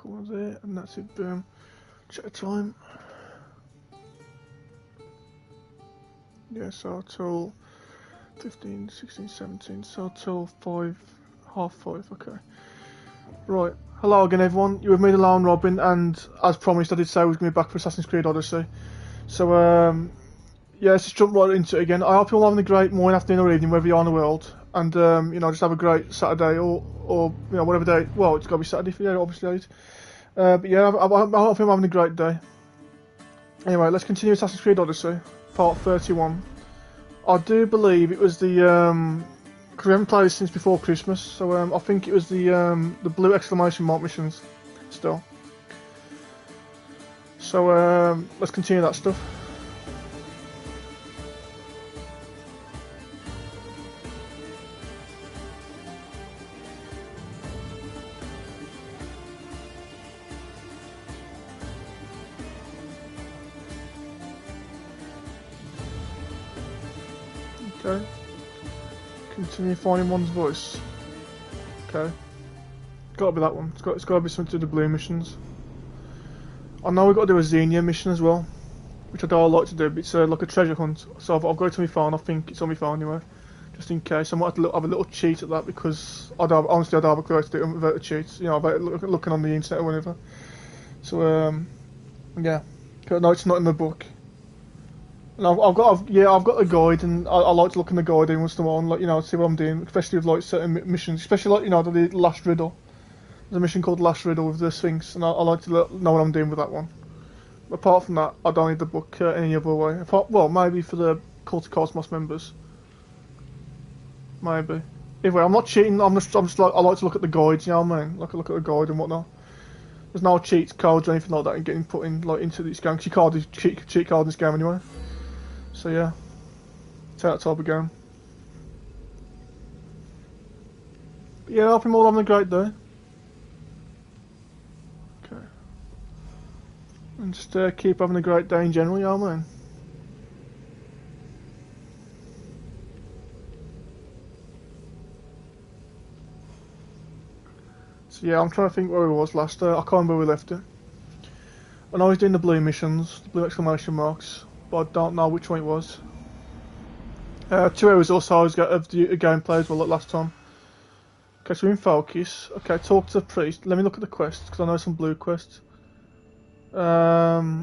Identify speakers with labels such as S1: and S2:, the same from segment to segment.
S1: Come on there, and that's it, boom. Check the time. Yeah, so till 15, 16, 17, so till 5, half 5, okay. Right, hello again everyone, you with me, the Lone Robin, and as promised I did say I was going to be back for Assassin's Creed Odyssey. So, yeah, let's just jump right into it again. I hope you're all having a great morning, afternoon or evening, wherever you are in the world. And, you know, just have a great Saturday or you know, whatever day. Well, it's got to be Saturday for you, obviously. But yeah, I hope you're having a great day. Anyway, let's continue Assassin's Creed Odyssey, part 31. I do believe it was the, because we haven't played this since before Christmas, so I think it was the blue exclamation mark missions still. So let's continue that stuff. Okay. Continue finding one's voice. Okay. Gotta be that one. It's gotta be something to do with the blue missions. I know we've got to do a Xenia mission as well, which I don't like to do, but it's like a treasure hunt. So I've got it to my phone, I think it's on my phone anyway. Just in case. I might have to have a little cheat at that because honestly I don't have a clue how to do it without a cheat. You know, about looking on the internet or whatever. So, yeah. No, it's not in the book. And I've got a guide, and I like to look in the guide every once in a while, and like, you know, see what I'm doing, especially with like certain missions, especially like, you know, the last riddle. There's a mission called Last Riddle with the Sphinx, and I like to know what I'm doing with that one. But apart from that, I don't need the book any other way. Well, maybe for the Cult of Cosmos members. Maybe. Either way, I'm not cheating. I'm just like, I like to look at the guides. You know what I mean? Like, look at the guide and whatnot. There's no cheats, codes, or anything like that, and getting put in like into this game. Because you can't do cheat code in this game anyway. So yeah, it's that type of game. But yeah, I hope you're all having a great day. Okay. And just keep having a great day in general, you know what I mean? So yeah, I'm trying to think where we was last. I can't remember where we left it. I know he's doing the blue missions, the blue exclamation marks, but I don't know which one it was. 2 hours or so of the gameplay as well, like last time. Okay, so we're in focus. Okay, talk to the priest. Let me look at the quests, because I know some blue quests. Yeah,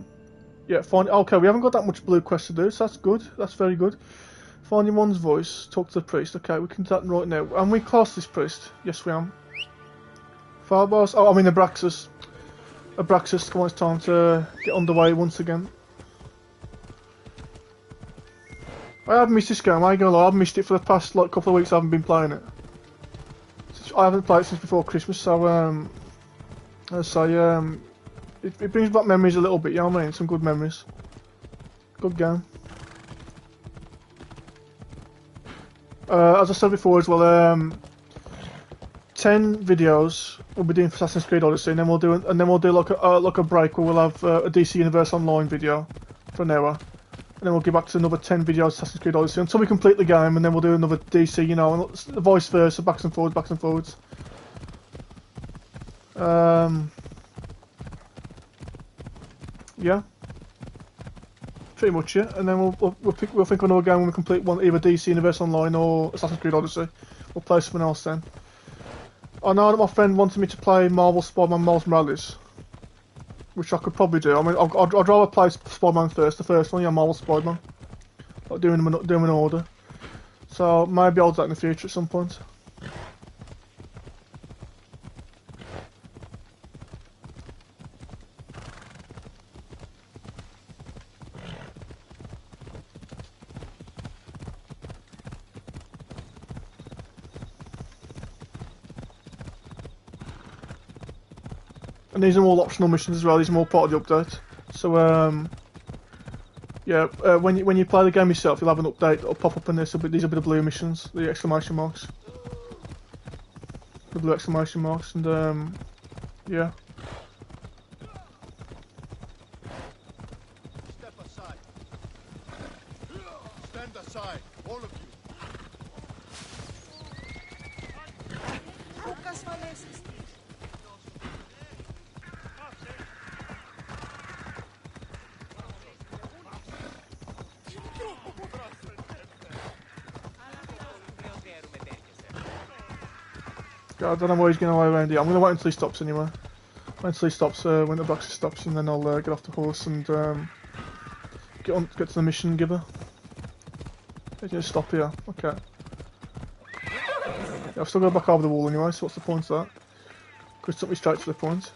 S1: find. Okay, we haven't got that much blue quests to do, so that's good. That's very good. Finding one's voice, talk to the priest. Okay, we can do that right now. And we close this priest. Yes, we am. Pharbos. Oh, I mean Abraxas. Abraxas, come on, it's time to get underway once again. I have missed this game, I ain't gonna lie, I've missed it for the past like couple of weeks. I haven't been playing it. I haven't played it since before Christmas, so it brings back memories a little bit, you know what I mean? Some good memories. Good game. As I said before as well, 10 videos we'll be doing for Assassin's Creed Odyssey, and then we'll do like a break where we'll have a DC Universe Online video for an hour. And then we'll get back to another 10 videos of Assassin's Creed Odyssey until we complete the game, and then we'll do another DC, you know, and vice versa, backs and forwards, backs and forwards. Yeah. Pretty much, yeah. And then we'll think of another game when we complete one, either DC Universe Online or Assassin's Creed Odyssey. We'll play something else then. I know that my friend wanted me to play Marvel Spider-Man Miles Morales, which I could probably do. I mean, I'd rather play Spider-Man first, the first one, yeah, Marvel Spider-Man. Like doing them in order. So maybe I'll do that in the future at some point. And these are all optional missions as well. These are all part of the update. So yeah, when you play the game yourself, you'll have an update that'll pop up in this. These will be the blue missions, the exclamation marks, the blue exclamation marks, and yeah.
S2: Step aside. Stand aside, all of you.
S1: I don't know why he's going away around here. I'm going to wait until he stops anyway. Wait until he stops, when the boxer stops, and then I'll get off the horse and get to the mission giver. He's going to stop here. Okay. Yeah, I've still got back over the wall anyway, so what's the point of that? Because it took me straight to the point.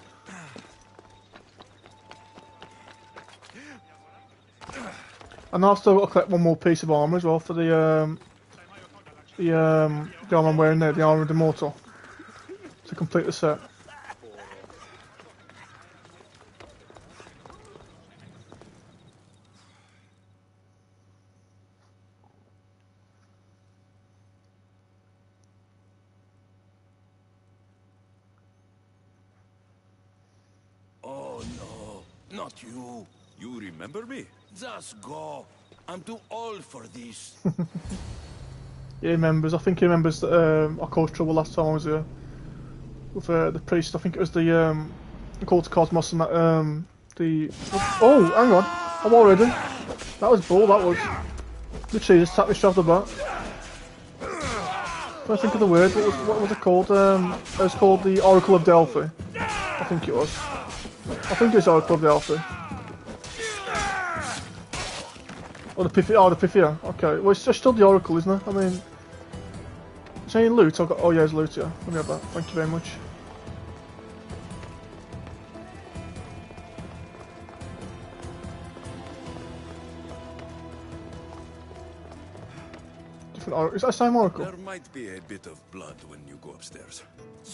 S1: And I've still got to collect one more piece of armour as well for the armour I'm wearing there, the armour of the mortal, to complete the set.
S3: Oh no, not you.
S4: You remember me?
S3: Just go. I'm too old for this.
S1: He remembers. I think he remembers that I caused trouble last time I was here with the priest. I think it was the call to Cosmos and that oh, hang on, I'm already. That was bull. That was literally just tapped me straight off the bat. I think of the word. What was it called? It was called the Oracle of Delphi. I think it was. I think it was Oracle of Delphi. Oh, the Pythia. Oh, the Pythia. Okay. Well, it's still the Oracle, isn't it? I mean, is there any loot? I've got. Oh, yeah, there's loot. Yeah. Let me have that. Thank you very much. Different Oracle. Is that the same Oracle?
S4: There might be a bit of blood when you go upstairs.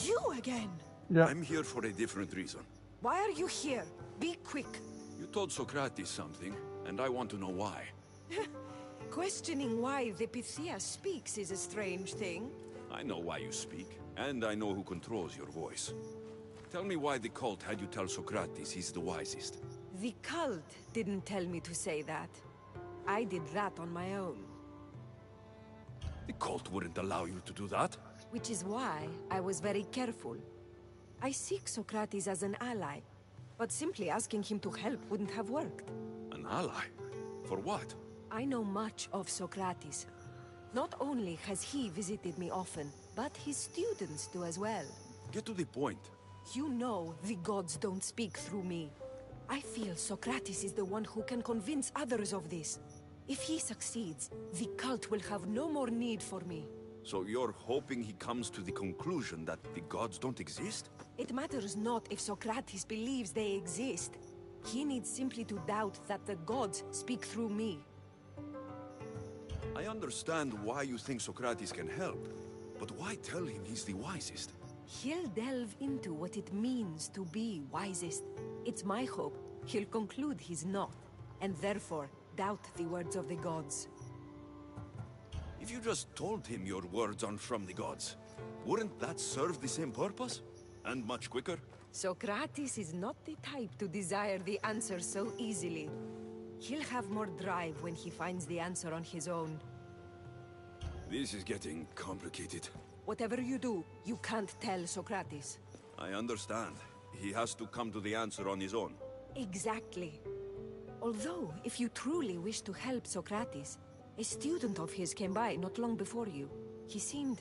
S5: You again?
S1: Yeah.
S4: I'm here for a different reason.
S5: Why are you here? Be quick.
S4: You told Socrates something, and I want to know why.
S5: Questioning why the Pythia speaks is a strange thing.
S4: I know why you speak, and I know who controls your voice. Tell me why the cult had you tell Socrates he's the wisest.
S5: The cult didn't tell me to say that. I did that on my own.
S4: The cult wouldn't allow you to do that.
S5: Which is why I was very careful. I seek Socrates as an ally, but simply asking him to help wouldn't have worked.
S4: An ally? For what?
S5: I know much of Socrates. Not only has he visited me often, but his students do as well.
S4: Get to the point.
S5: You know the gods don't speak through me. I feel Socrates is the one who can convince others of this. If he succeeds, the cult will have no more need for me.
S4: So you're hoping he comes to the conclusion that the gods don't exist?
S5: It matters not if Socrates believes they exist. He needs simply to doubt that the gods speak through me.
S4: I understand why you think Socrates can help, but why tell him he's the wisest?
S5: He'll delve into what it means to be wisest. It's my hope he'll conclude he's not, and therefore doubt the words of the gods.
S4: If you just told him your words aren't from the gods, wouldn't that serve the same purpose? And much quicker?
S5: Socrates is not the type to desire the answer so easily. He'll have more drive when he finds the answer on his own.
S4: This is getting complicated.
S5: Whatever you do, you can't tell Socrates.
S4: I understand. He has to come to the answer on his own.
S5: Exactly. Although, if you truly wish to help Socrates, a student of his came by not long before you. He seemed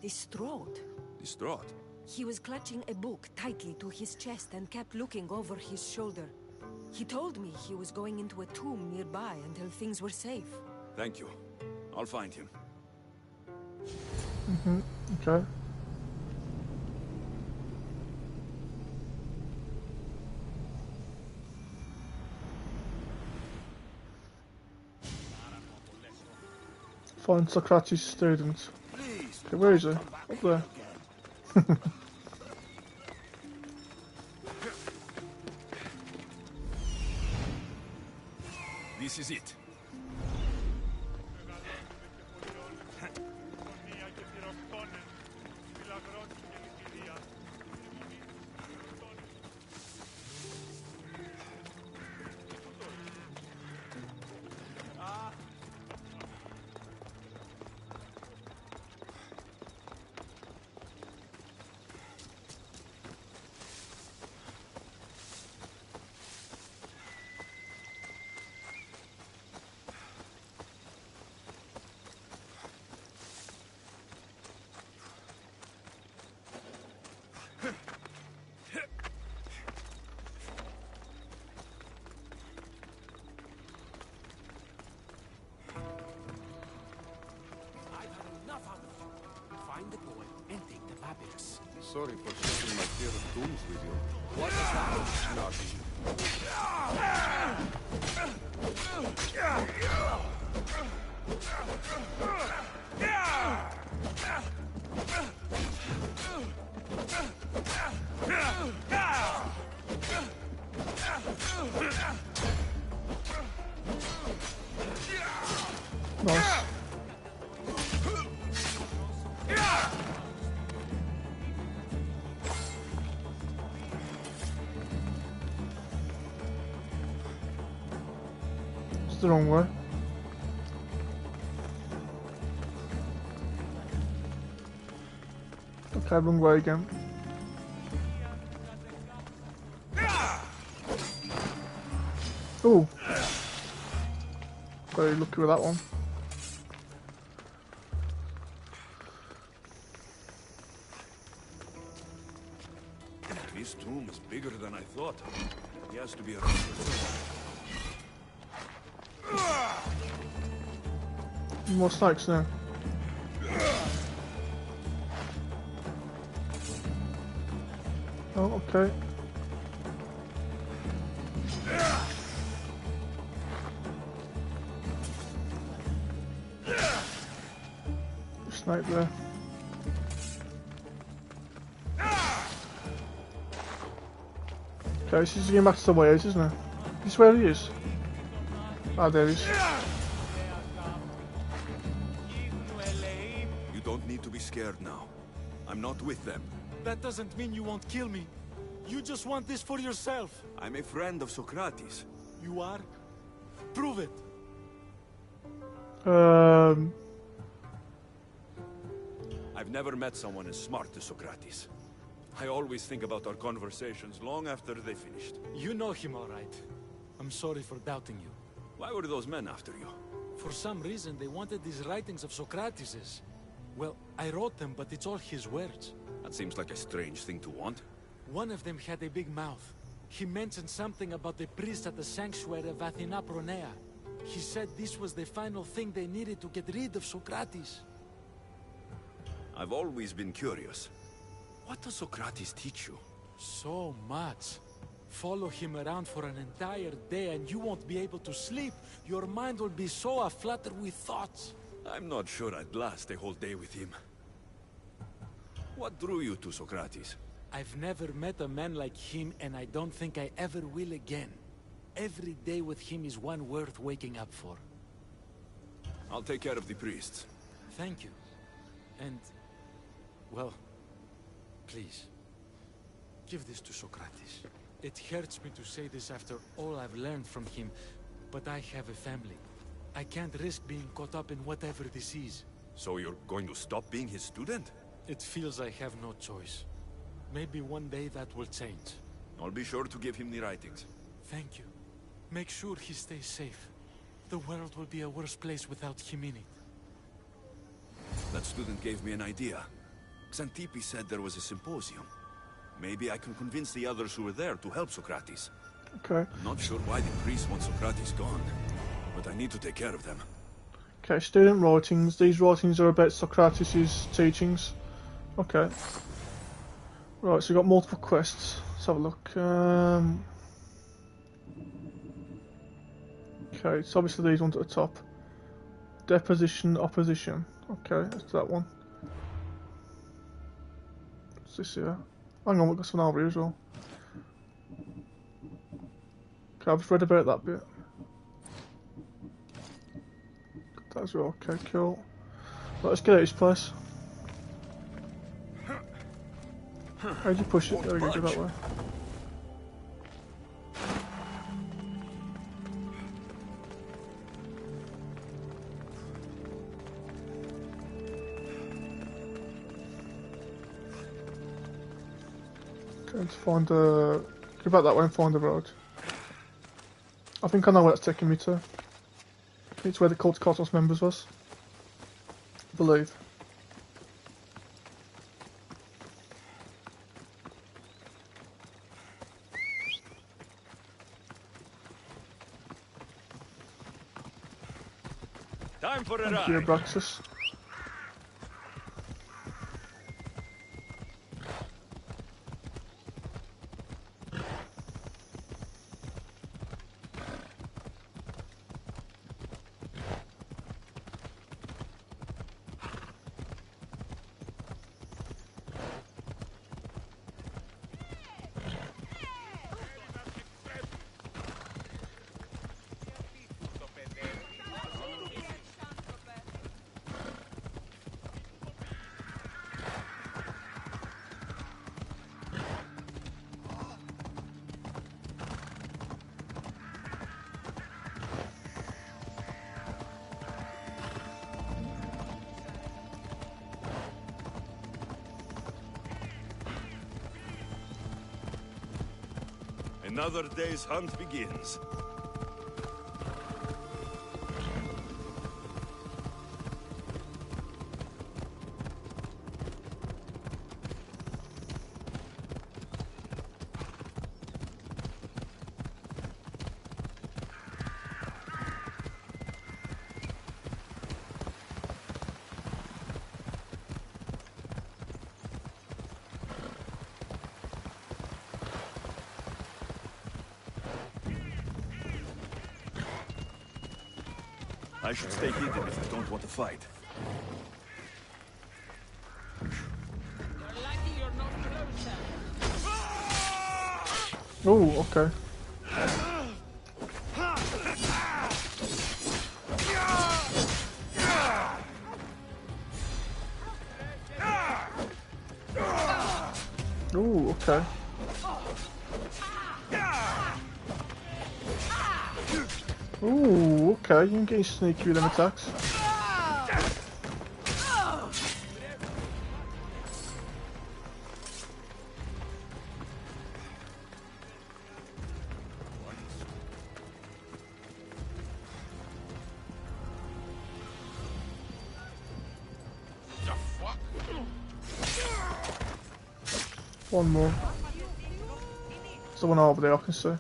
S5: distraught.
S4: Distraught?
S5: He was clutching a book tightly to his chest and kept looking over his shoulder. He told me he was going into a tomb nearby until things were safe.
S4: Thank you. I'll find him.
S1: Okay. Find Socrates' student.
S3: Please.
S1: Okay, where is he? Up there.
S4: This is it. Sorry for sharing my fear of tombs with you. What is that? Nothing.
S1: Nice. It's the wrong way. Okay, wrong way again. Ooh. Very lucky with that one.
S4: This tomb is bigger than I thought. He has to be around for
S1: More snakes now. Oh, okay. Snake there. Okay, this is getting back to the way out, isn't it? Is this where he is? Ah, there he is.
S4: You don't need to be scared now. I'm not with them.
S6: That doesn't mean you won't kill me. You just want this for yourself.
S4: I'm a friend of Socrates.
S6: You are? Prove it.
S4: I've never met someone as smart as Socrates. I always think about our conversations long after they finished.
S6: You know him all right. I'm sorry for doubting you.
S4: Why were those men after you?
S6: For some reason, they wanted these writings of Socrates's. Well, I wrote them, but it's all his words.
S4: That seems like a strange thing to want.
S6: One of them had a big mouth. He mentioned something about the priest at the sanctuary of Athena Pronea. He said this was the final thing they needed to get rid of Socrates.
S4: I've always been curious. What does Socrates teach you?
S6: So much. Follow him around for an entire day and you won't be able to sleep. Your mind will be so aflutter with thoughts.
S4: I'm not sure I'd last a whole day with him. What drew you to Socrates?
S6: I've never met a man like him and I don't think I ever will again. Every day with him is one worth waking up for.
S4: I'll take care of the priests.
S6: Thank you. And, well, please, give this to Socrates. It hurts me to say this after all I've learned from him, but I have a family. I can't risk being caught up in whatever this is.
S4: So you're going to stop being his student?
S6: It feels I have no choice. Maybe one day that will change.
S4: I'll be sure to give him the writings.
S6: Thank you. Make sure he stays safe. The world will be a worse place without him in it.
S4: That student gave me an idea. Xantippe said there was a symposium. Maybe I can convince the others who were there to help Socrates.
S1: Okay.
S4: I'm not sure why the priests want Socrates gone, but I need to take care of them.
S1: Okay, student writings. These writings are about Socrates' teachings. Okay. Right, so we've got multiple quests. Let's have a look. Okay, it's obviously these ones at the top. Deposition, opposition. Okay, that's that one. What's this here? Hang on, we've got some over here as well. Okay, I've just read about that bit. Got that as well. Okay, cool. Right, let's get out of this place. How do you push it? There we go, that way. Okay, let's find the... Go back that way and find the road. I think I know where it's taking me to. It's where the Cult Cartos members was. I believe.
S4: Time for a
S1: Thank you,
S4: ride.
S1: Abraxas.
S4: Another day's hunt begins. I should stay hidden if I don't want to fight.
S1: Oh, okay. Oh, okay. Ooh, okay, you can get sneaky with them attacks. One more. There's the one over there I can see.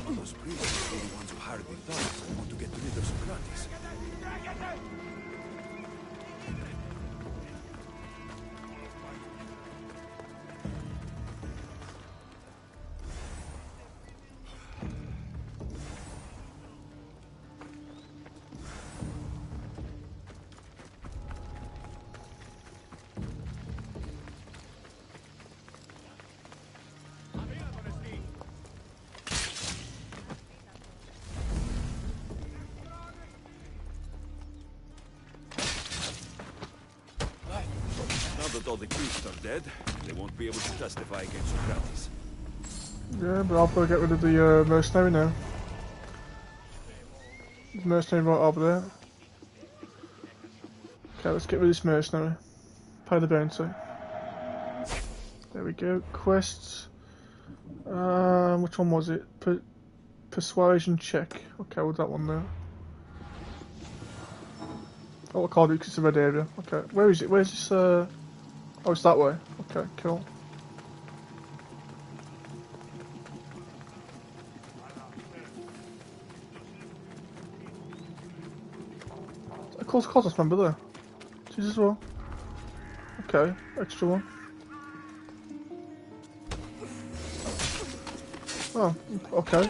S4: Those priests were the ones who hired the thugs and want to get rid of Socrates. Now that all the priests are dead, they won't be able to testify against Socrates.
S1: Yeah, but I've got to get rid of the mercenary now. There's a mercenary right over there. Okay, let's get rid of this mercenary. Pay the bounty. There we go. Quests. Which one was it? Persuasion check. Okay, with that one there. Oh, I can't do because it's a red area. Okay, where is it? Where's this? Oh, it's that way. Okay, cool. Of course, I remember there. She's as well. Okay, extra one. Oh, okay.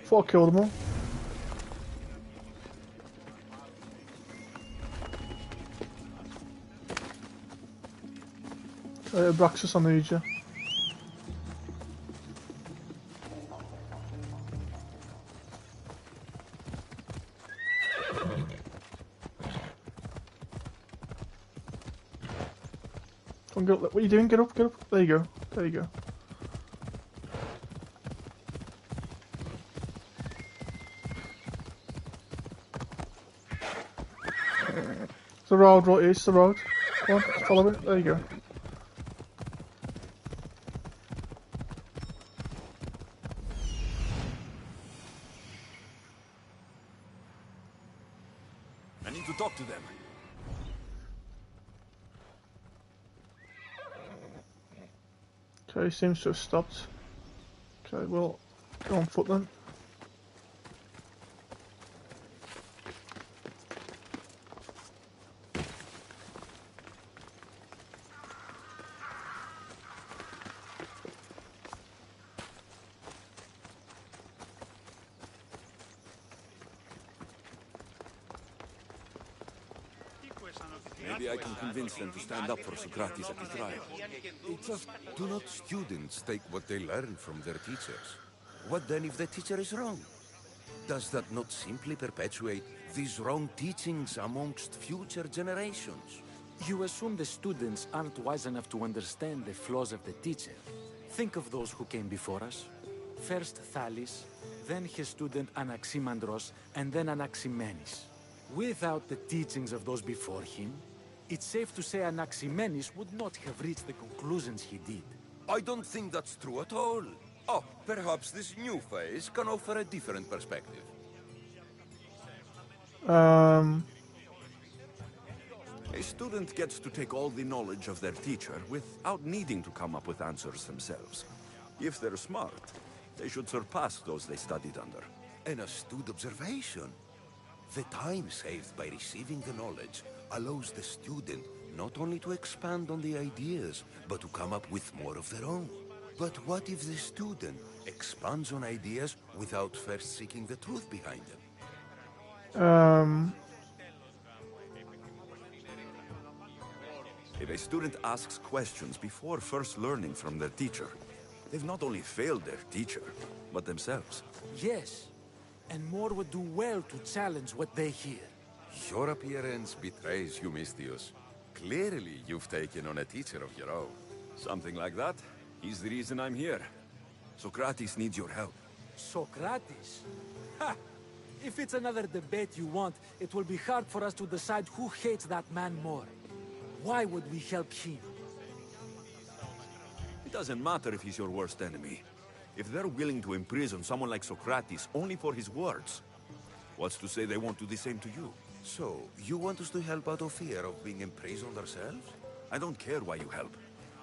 S1: Thought I killed them all. Braxus, I need you. Come on, get up. What are you doing? Get up, get up. There you go. There you go. It's the road, right here. It's the road. Come on, follow it. There you go.
S4: I need to talk to them.
S1: Okay, seems to have stopped. Okay, well, go on foot then.
S4: Maybe I can convince them to stand up for Socrates at the trial.
S3: It's just, do not students take what they learn from their teachers? What then if the teacher is wrong? Does that not simply perpetuate these wrong teachings amongst future generations?
S6: You assume the students aren't wise enough to understand the flaws of the teacher. Think of those who came before us. First Thales, then his student Anaximandros, and then Anaximenes. Without the teachings of those before him, it's safe to say Anaximenes would not have reached the conclusions he did.
S3: I don't think that's true at all. Oh, perhaps this new phase can offer a different perspective.
S4: A student gets to take all the knowledge of their teacher without needing to come up with answers themselves. If they're smart, they should surpass those they studied under.
S3: An astute observation. The time saved by receiving the knowledge allows the student not only to expand on the ideas, but to come up with more of their own. But what if the student expands on ideas without first seeking the truth behind them?
S4: If a student asks questions before first learning from their teacher, they've not only failed their teacher, but themselves.
S6: Yes, and more would do well to challenge what they hear.
S3: Your appearance betrays you, Mystius. Clearly, you've taken on a teacher of your own.
S4: Something like that. He's the reason I'm here. Socrates needs your help.
S6: Socrates? Ha! If it's another debate you want, it will be hard for us to decide who hates that man more. Why would we help him?
S4: It doesn't matter if he's your worst enemy. If they're willing to imprison someone like Socrates only for his words, what's to say they won't do the same to you?
S3: So, you want us to help out of fear of being imprisoned ourselves?
S4: I don't care why you help.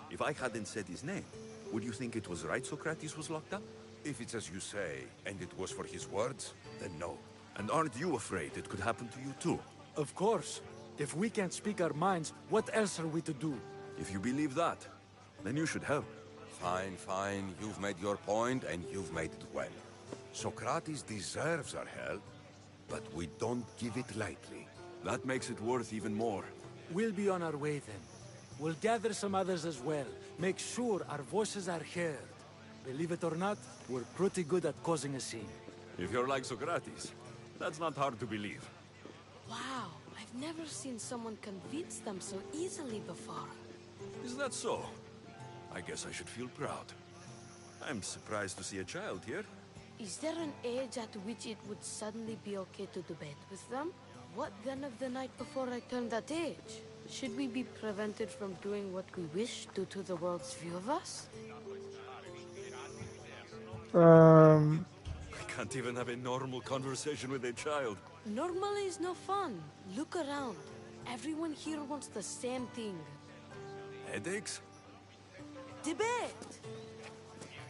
S4: If I hadn't said his name, would you think it was right Socrates was locked up?
S3: If it's as you say, and it was for his words, then no.
S4: And aren't you afraid it could happen to you too?
S6: Of course. If we can't speak our minds, what else are we to do?
S4: If you believe that, then you should help.
S3: Fine, fine. You've made your point, and you've made it well. Socrates deserves our help, but we don't give it lightly.
S4: That makes it worth even more.
S6: We'll be on our way then. We'll gather some others as well. Make sure our voices are heard. Believe it or not, we're pretty good at causing a scene.
S4: If you're like Socrates, that's not hard to believe.
S7: Wow, I've never seen someone convince them so easily before.
S4: Is that so? I guess I should feel proud. I'm surprised to see a child here.
S7: Is there an age at which it would suddenly be okay to debate with them? What then of the night before I turned that age? Should we be prevented from doing what we wish due to the world's view of us?
S4: I can't even have a normal conversation with a child.
S7: Normal is no fun. Look around. Everyone here wants the same thing.
S4: Headaches?
S7: Debate!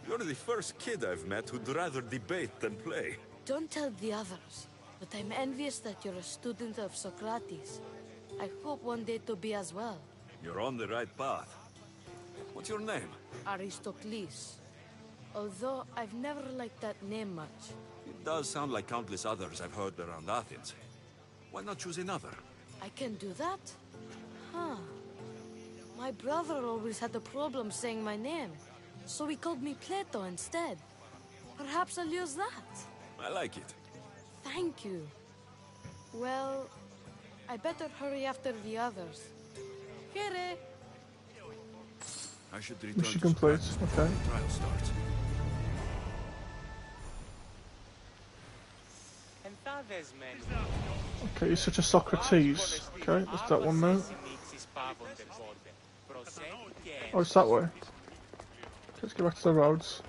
S4: You're the first kid I've met who'd rather debate than play.
S7: Don't tell the others, but I'm envious that you're a student of Socrates. I hope one day to be as well.
S4: You're on the right path. What's your name?
S7: Aristocles. Although I've never liked that name much.
S4: It does sound like countless others I've heard around Athens. Why not choose another?
S7: I can do that? Huh. My brother always had a problem saying my name, so he called me Plato instead. Perhaps I'll use that.
S4: I like it.
S7: Thank you. Well, I better hurry after the others. Here.
S4: I should return
S1: Mission
S4: to
S1: complete.
S4: Socrates before
S1: Okay.
S4: the trial starts.
S1: Okay, you're such a Socrates. Okay, there's that one now. Oh, it's that way. Let's get back to the roads.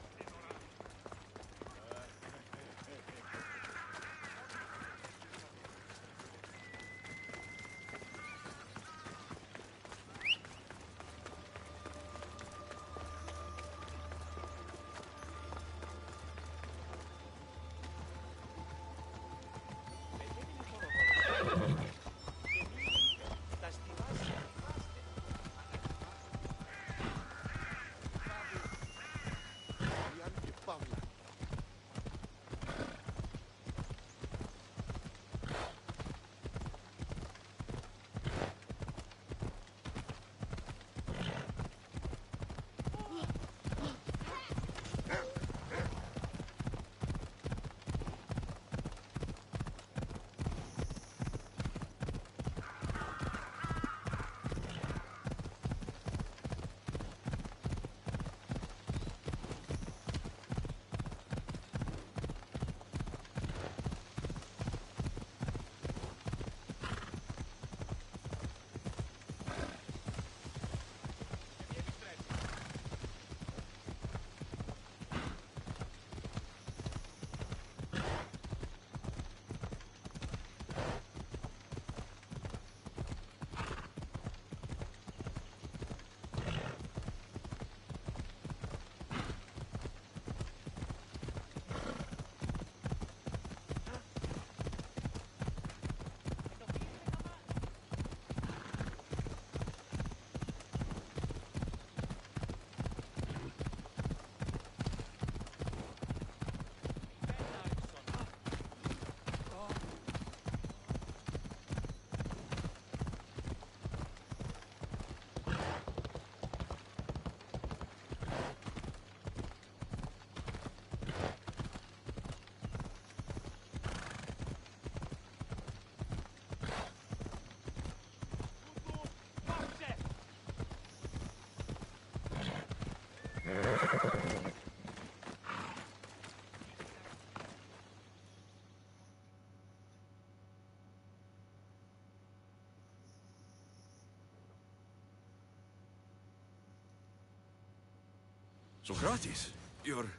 S4: Socrates, you're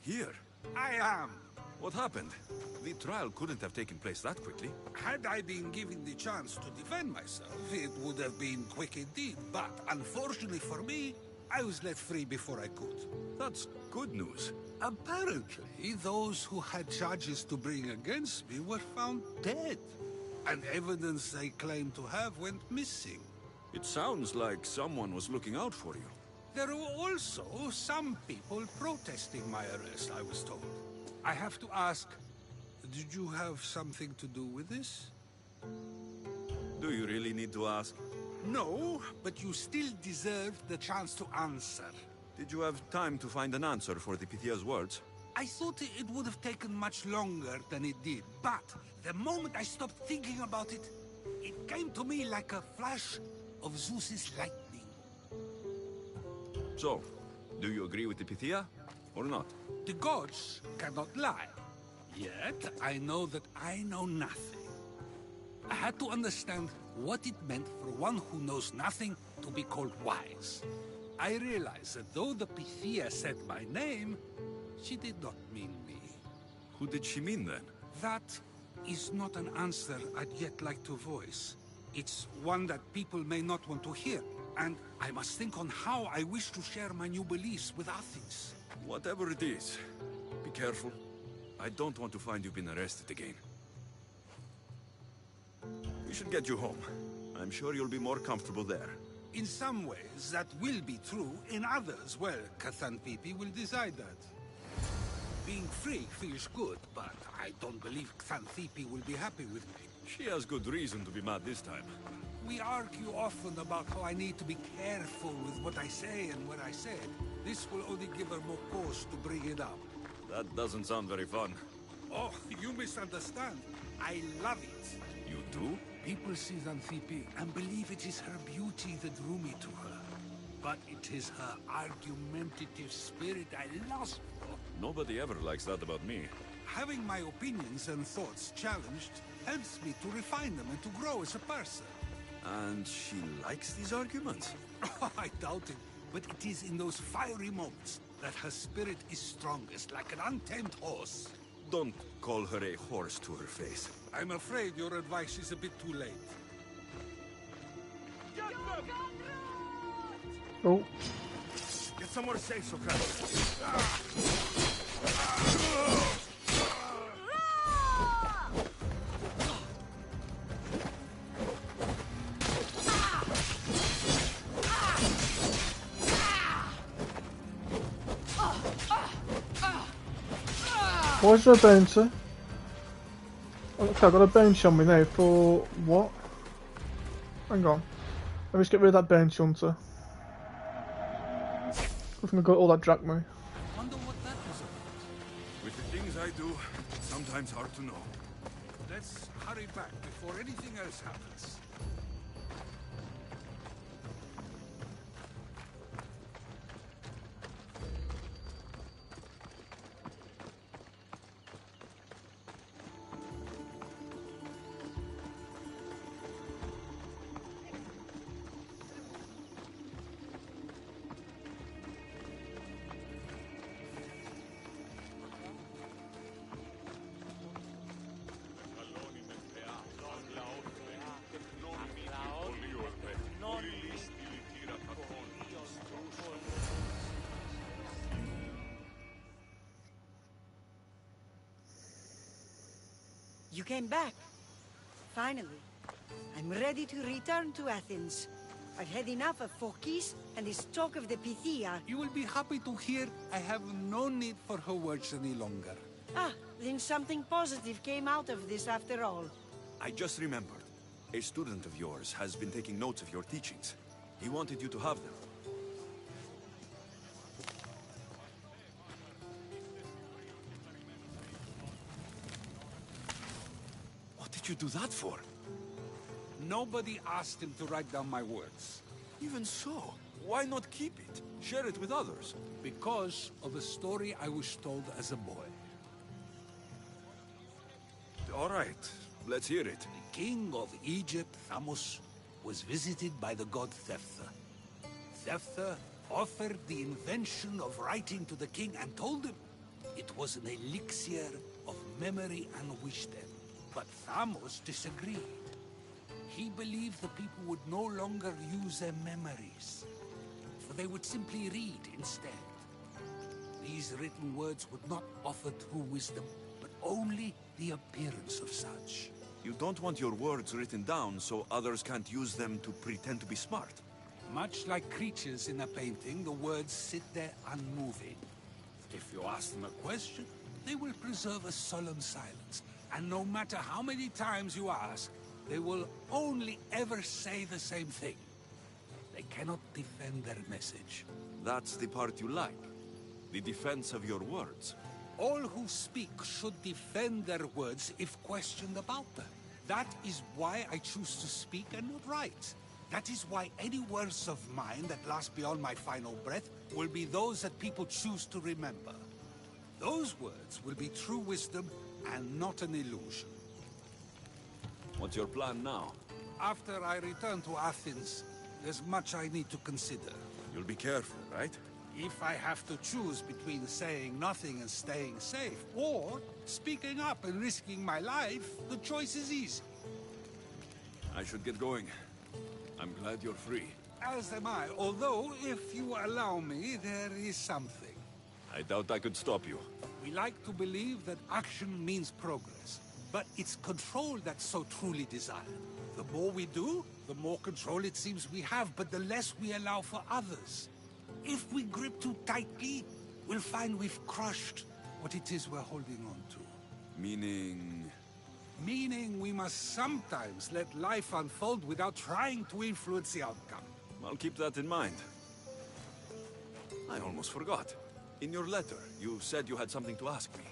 S4: here.
S8: I am.
S4: What happened? The trial couldn't have taken place that quickly.
S8: Had I been given the chance to defend myself, it would have been quick indeed. But unfortunately for me, I was let free before I could.
S4: That's good news.
S8: Apparently, those who had charges to bring against me were found dead. And evidence they claimed to have went missing.
S4: It sounds like someone was looking out for you.
S8: There were also some people protesting my arrest, I was told. I have to ask, did you have something to do with this?
S4: Do you really need to ask?
S8: No, but you still deserve the chance to answer.
S4: Did you have time to find an answer for the Pythia's words?
S8: I thought it would have taken much longer than it did, but the moment I stopped thinking about it, it came to me like a flash of Zeus's lightning.
S4: So, do you agree with the Pythia, or not?
S8: The gods cannot lie. Yet, I know that I know nothing. I had to understand what it meant for one who knows nothing to be called wise. I realized that though the Pythia said my name, she did not mean me.
S4: Who did she mean then?
S8: That is not an answer I'd yet like to voice. It's one that people may not want to hear, and I must think on how I wish to share my new beliefs with Athens.
S4: Whatever it is, be careful. I don't want to find you've been arrested again. We should get you home. I'm sure you'll be more comfortable there.
S8: In some ways, that will be true. In others, well, Xanthippe will decide that. Being free feels good, but I don't believe Xanthippe will be happy with me.
S4: She has good reason to be mad this time.
S8: We argue often about how I need to be careful with what I say and what I said. This will only give her more cause to bring it up.
S4: That doesn't sound very fun.
S8: Oh, you misunderstand. I love it.
S4: You do?
S8: People see Xanthippe and believe it is her beauty that drew me to her. But it is her argumentative spirit I lust for.
S4: Nobody ever likes that about me.
S8: Having my opinions and thoughts challenged helps me to refine them and to grow as a person.
S4: And she likes these arguments?
S8: I doubt it, but it is in those fiery moments that her spirit is strongest, like an untamed horse.
S4: Don't call her a horse to her face.
S8: I'm afraid your advice is a bit too late.
S1: Oh,
S4: Get somewhere safe, Socrates.
S1: why is there a bouncer? Oh, okay, I've got a bounty on me now for what? Hang on. Let me just get rid of that bounty hunter. I think I got all that drachma.
S8: Wonder what that was about.
S4: With the things I do, it's sometimes hard to know.
S8: Let's hurry back before anything else happens.
S9: You came back. Finally. I'm ready to return to Athens. I've had enough of Phorkys and this talk of the Pythia.
S8: You will be happy to hear I have no need for her words any longer.
S9: Ah, then something positive came out of this after all.
S4: I just remembered. A student of yours has been taking notes of your teachings. He wanted you to have them. What did you do that for?
S8: Nobody asked him to write down my words.
S4: Even so, why not keep it? Share it with others.
S8: Because of a story I was told as a boy.
S4: All right, let's hear it.
S8: The king of Egypt, Thamos, was visited by the god Thephtha. Thephtha offered the invention of writing to the king and told him it was an elixir of memory and wisdom. But Thamos disagreed. He believed the people would no longer use their memories, for they would simply read instead. These written words would not offer true wisdom, but only the appearance of such.
S4: You don't want your words written down so others can't use them to pretend to be smart.
S8: Much like creatures in a painting, the words sit there unmoving. If you ask them a question, they will preserve a solemn silence. And no matter how many times you ask, they will only ever say the same thing. They cannot defend their message.
S4: That's the part you like. The defense of your words.
S8: All who speak should defend their words if questioned about them. That is why I choose to speak and not write. That is why any words of mine that last beyond my final breath will be those that people choose to remember. Those words will be true wisdom and not an illusion.
S4: What's your plan now?
S8: After I return to Athens, there's much I need to consider.
S4: You'll be careful, right?
S8: If I have to choose between saying nothing and staying safe, or speaking up and risking my life, the choice is easy.
S4: I should get going. I'm glad you're free.
S8: As am I, although, if you allow me, there is something.
S4: I doubt I could stop you.
S8: We like to believe that action means progress, but it's control that's so truly desired. The more we do, the more control it seems we have, but the less we allow for others. If we grip too tightly, we'll find we've crushed what it is we're holding on to.
S4: Meaning...
S8: Meaning we must sometimes let life unfold without trying to influence the outcome.
S4: I'll keep that in mind. I almost forgot. In your letter, you said you had something to ask me.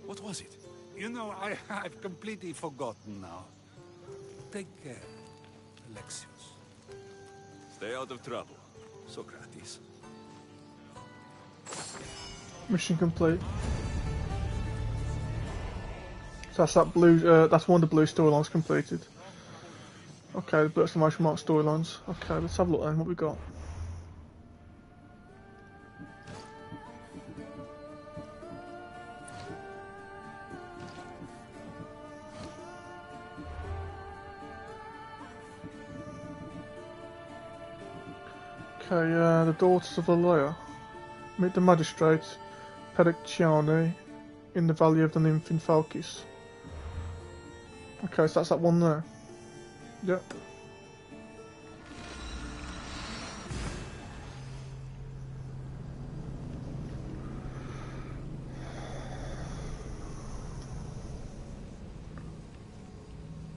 S4: What was it?
S8: You know, I've completely forgotten now. Take care, Alexios.
S4: Stay out of trouble, Socrates.
S1: Mission complete. So that's that blue. That's one of the blue storylines completed. Okay, the blue exclamation mark storylines. Okay, let's have a look then. What we got? Okay, the daughters of the lawyer. Meet the magistrate, Pericciani, in the Valley of the Nymph in Phalkis. Okay, so that's that one there. Yep.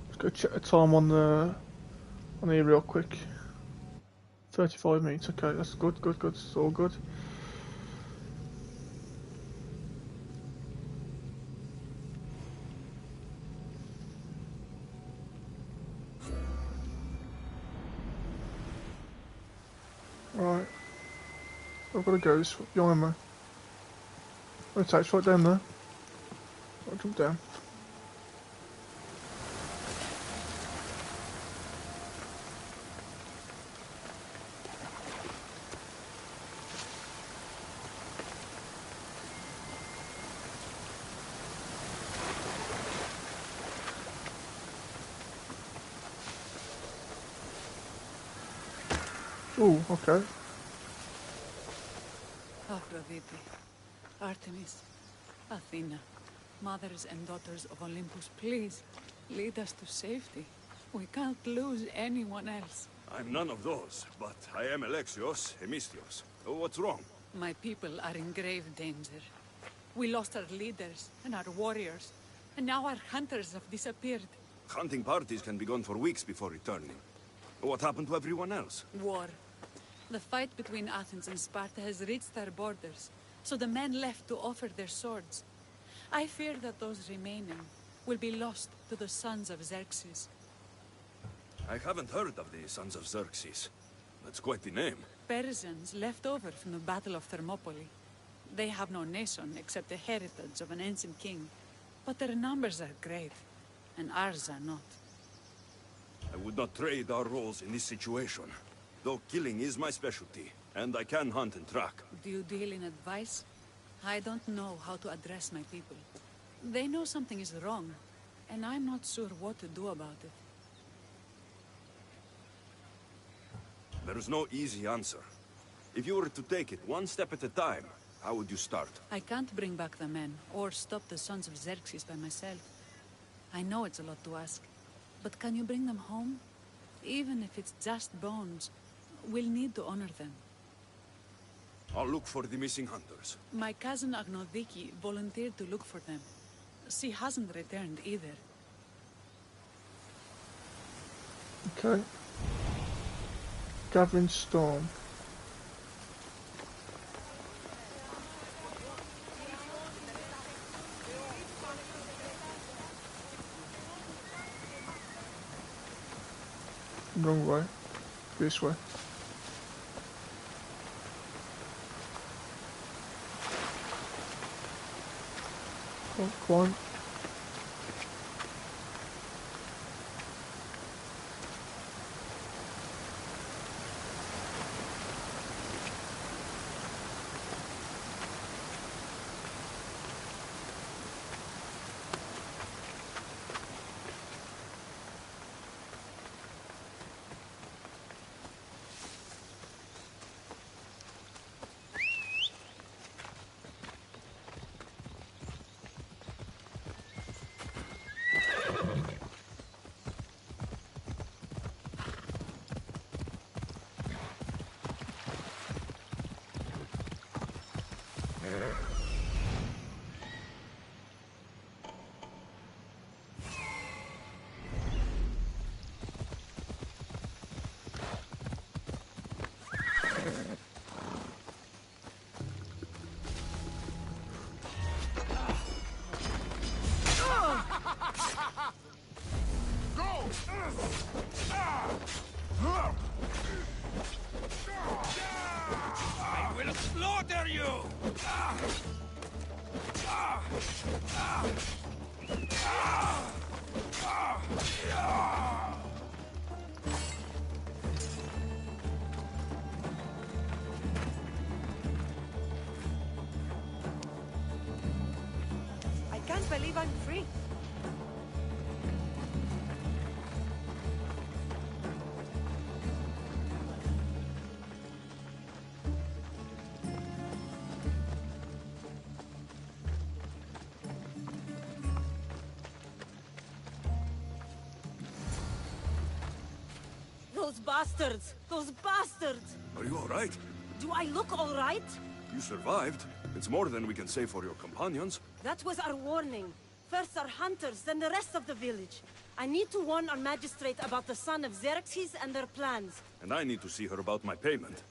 S1: Let's go check the time on here real quick. 35 minutes, okay, that's good, it's all good. Right, I've got to go, it's behind me. Oh, it's right down there. I'll jump down. Ooh, okay.
S10: Aphrodite, Artemis, Athena, mothers and daughters of Olympus, please, lead us to safety. We can't lose anyone else.
S4: I'm none of those, but I am Alexios, Hemistios. What's wrong?
S10: My people are in grave danger. We lost our leaders and our warriors, and now our hunters have disappeared.
S4: Hunting parties can be gone for weeks before returning. What happened to everyone else?
S10: War. The fight between Athens and Sparta has reached our borders, so the men left to offer their swords. I fear that those remaining will be lost to the sons of Xerxes.
S4: I haven't heard of the Sons of Xerxes. That's quite the name.
S10: Persians left over from the Battle of Thermopylae. They have no nation except the heritage of an ancient king. But their numbers are great, and ours are not.
S4: I would not trade our roles in this situation, though killing is my specialty. And I can hunt and track.
S10: Do you deal in advice? I don't know how to address my people. They know something is wrong, and I'm not sure what to do about it.
S4: There is no easy answer. If you were to take it one step at a time, how would you start?
S10: I can't bring back the men, or stop the sons of Xerxes by myself. I know it's a lot to ask, but can you bring them home? Even if it's just bones, we'll need to honor them.
S4: I'll look for the missing hunters.
S10: My cousin Agnodiki volunteered to look for them. She hasn't returned either.
S1: Okay. Gathering storm. Wrong way. This way. Oh, go on.
S8: I will slaughter you!
S9: I can't believe I'm free. Those bastards! Those bastards!
S4: Are you alright?
S9: Do I look all right?
S4: You survived. It's more than we can say for your companions.
S9: That was our warning. First our hunters, then the rest of the village. I need to warn our magistrate about the son of Xerxes and their plans.
S4: And I need to see her about my payment.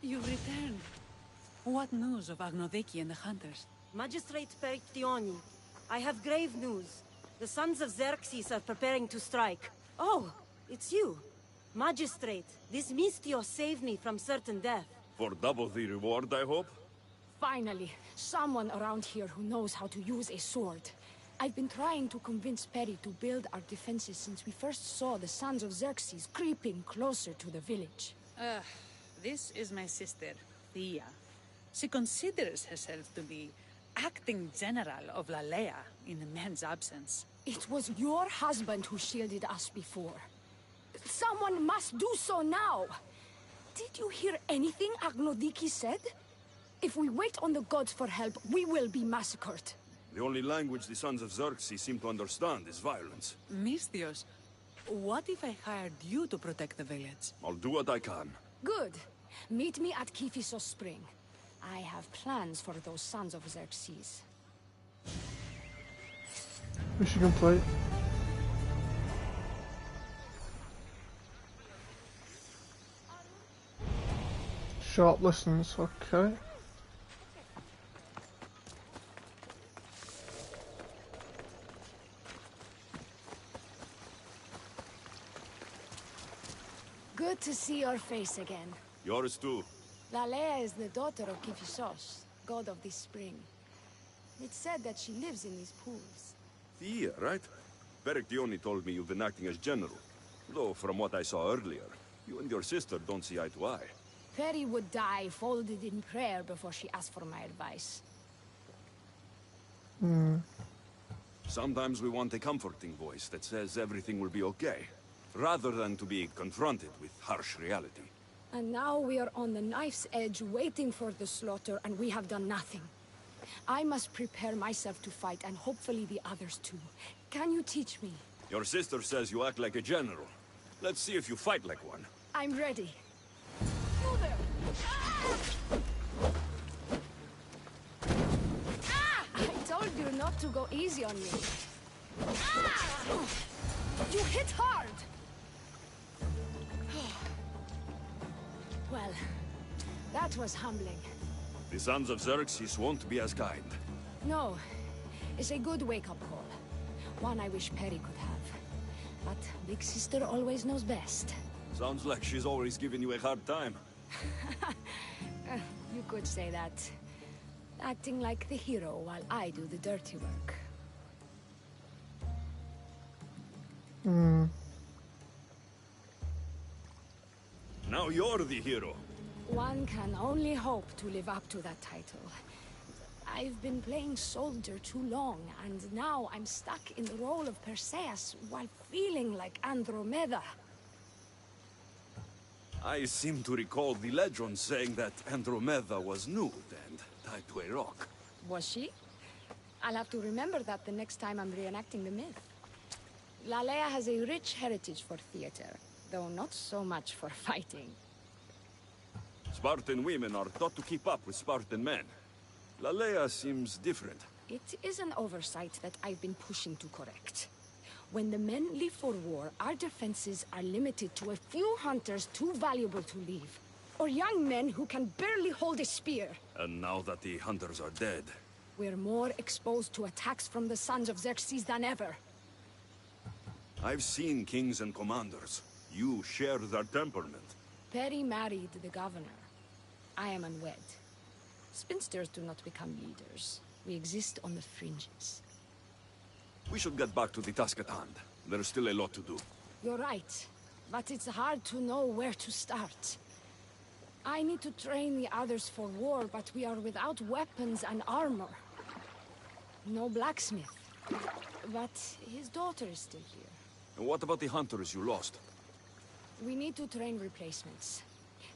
S10: You've returned. What news of Agnodeki and the hunters?
S9: Magistrate Perictioni, I have grave news. The sons of Xerxes are preparing to strike. Oh, it's you. Magistrate, this Mistio saved me from certain death.
S4: For double the reward, I hope?
S11: Finally, someone around here who knows how to use a sword. I've been trying to convince Peri to build our defenses since we first saw the sons of Xerxes creeping closer to the village.
S10: This is my sister, Thea. She considers herself to be acting general of Lalea in the man's absence.
S11: It was your husband who shielded us before. Someone must do so now! Did you hear anything Agnodiki said? If we wait on the gods for help, we will be massacred.
S4: The only language the Sons of Xerxes seem to understand is violence.
S10: Misthios, what if I hired you to protect the village?
S4: I'll do what I can.
S11: Good. Meet me at Kiphisos Spring. I have plans for those Sons of Xerxes.
S1: Mission complete. Sharp lessons, okay.
S11: Good to see your face again.
S4: Yours too.
S11: Lalea is the daughter of Kiphisos, god of this spring. It's said that she lives in these pools.
S4: Thea, right? Berektioni told me you've been acting as general. Though, from what I saw earlier, you and your sister don't see eye to eye.
S11: Peri would die folded in prayer before she asked for my advice.
S4: Sometimes we want a comforting voice that says everything will be okay, rather than to be confronted with harsh reality.
S11: And now we are on the knife's edge waiting for the slaughter, and we have done nothing. I must prepare myself to fight, and hopefully the others too. Can you teach me?
S4: Your sister says you act like a general. Let's see if you fight like one.
S11: I'm ready. You there! I told you not to go easy on me. You hit hard! Well, that was humbling.
S4: The Sons of Xerxes won't be as kind.
S11: No, it's a good wake-up call. One I wish Peri could have. But Big Sister always knows best.
S4: Sounds like she's always giving you a hard time.
S11: You could say that. Acting like the hero while I do the dirty work.
S4: Now you're the hero.
S11: One can only hope to live up to that title. I've been playing soldier too long, and now I'm stuck in the role of Perseus while feeling like Andromeda.
S4: I seem to recall the legend saying that Andromeda was nude and tied to a rock.
S11: Was she? I'll have to remember that the next time I'm reenacting the myth. Lalea has a rich heritage for theater, though not so much for fighting.
S4: Spartan women are taught to keep up with Spartan men. Lalea seems different.
S11: It is an oversight that I've been pushing to correct. When the men leave for war, our defenses are limited to a few hunters too valuable to leave. Or young men who can barely hold a spear.
S4: And now that the hunters are dead...
S11: We're more exposed to attacks from the Sons of Xerxes than ever.
S4: I've seen kings and commanders. You share their temperament.
S11: Peri married the governor. I am unwed. Spinsters do not become leaders. We exist on the fringes.
S4: We should get back to the task at hand. There's still a lot to do.
S11: You're right, but it's hard to know where to start. I need to train the others for war, but we are without weapons and armor. No blacksmith. But his daughter is still here.
S4: And what about the hunters you lost?
S11: We need to train replacements.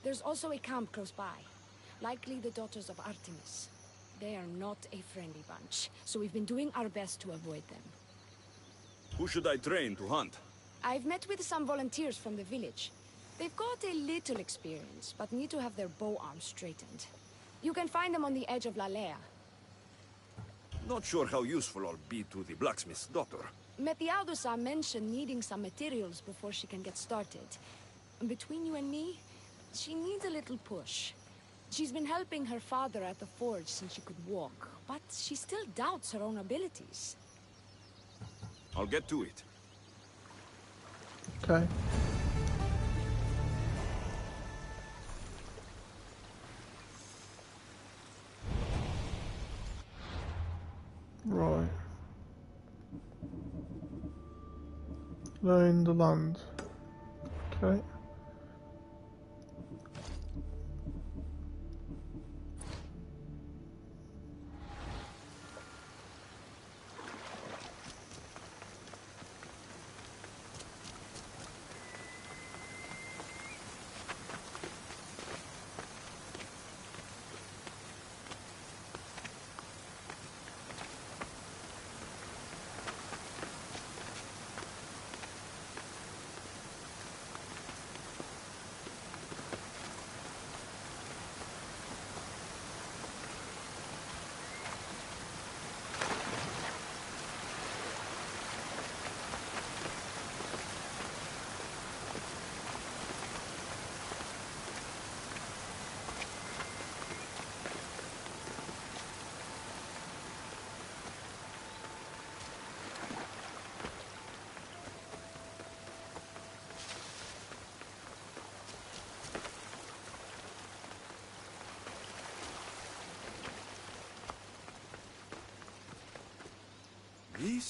S11: There's also a camp close by. Likely the daughters of Artemis. They are not a friendly bunch, so we've been doing our best to avoid them.
S4: Who should I train to hunt?
S11: I've met with some volunteers from the village. They've got a little experience, but need to have their bow arms straightened. You can find them on the edge of Lalea.
S4: Not sure how useful I'll be to the blacksmith's daughter.
S11: Metiaudusa mentioned needing some materials before she can get started. Between you and me, she needs a little push. She's been helping her father at the forge since she could walk, but she still doubts her own abilities.
S4: I'll get to it.
S1: Okay. Right. Learn the land. Okay.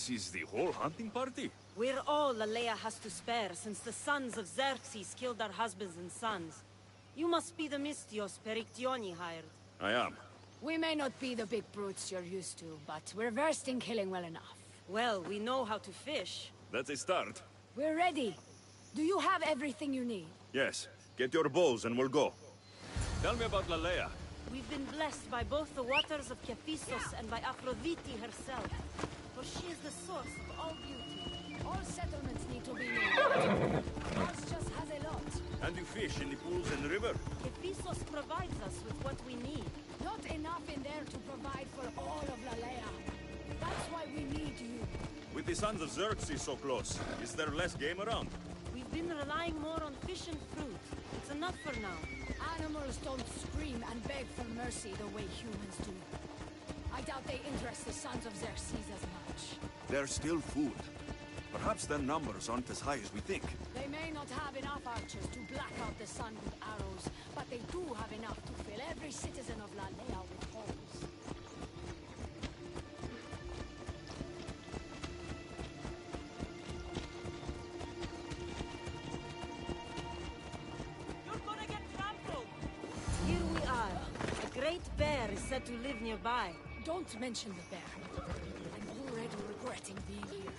S4: This is the whole hunting party?
S9: We're all Aleia has to spare since the sons of Xerxes killed our husbands and sons. You must be the Mystios Perictioni hired.
S4: I am.
S11: We may not be the big brutes you're used to, but we're versed in killing well enough.
S9: Well, we know how to fish.
S4: That's a start.
S11: We're ready. Do you have everything you need?
S4: Yes. Get your bows and we'll go. Tell me about Lalea.
S9: We've been blessed by both the waters of Kephisos and by Aphrodite herself. For she is the source of all beauty.
S11: All settlements need to be named. Ours just has a lot.
S4: And you fish in the pools and the river?
S9: Kephisos provides us with what we need.
S11: Not enough in there to provide for all of Lalea. That's why we need you.
S4: With the sons of Xerxes so close, is there less game around?
S9: We've been relying more on fish and fruit. It's enough for now.
S11: Animals don't scream and beg for mercy the way humans do. I doubt they interest the sons of Xerxes as much.
S4: There's still food. Perhaps their numbers aren't as high as we think.
S11: They may not have enough archers to black out the sun with arrows, but they do have enough to fill every citizen of Lalea with holes.
S9: You're gonna get trampled! Here we are. A great bear is said to live nearby.
S11: Don't mention the bear. I'm already regretting being here.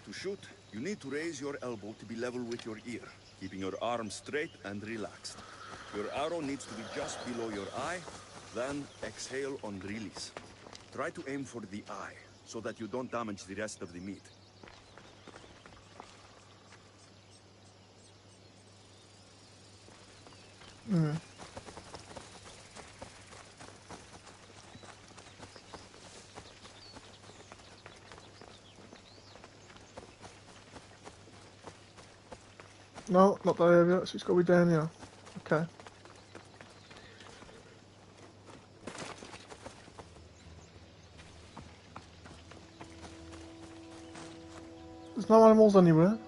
S4: To shoot, you need to raise your elbow to be level with your ear, keeping your arm straight and relaxed. Your arrow needs to be just below your eye, then exhale on release. Try to aim for the eye, so that you don't damage the rest of the meat.
S1: No, not that area, so it's got to be down here. Okay. There's no animals anywhere.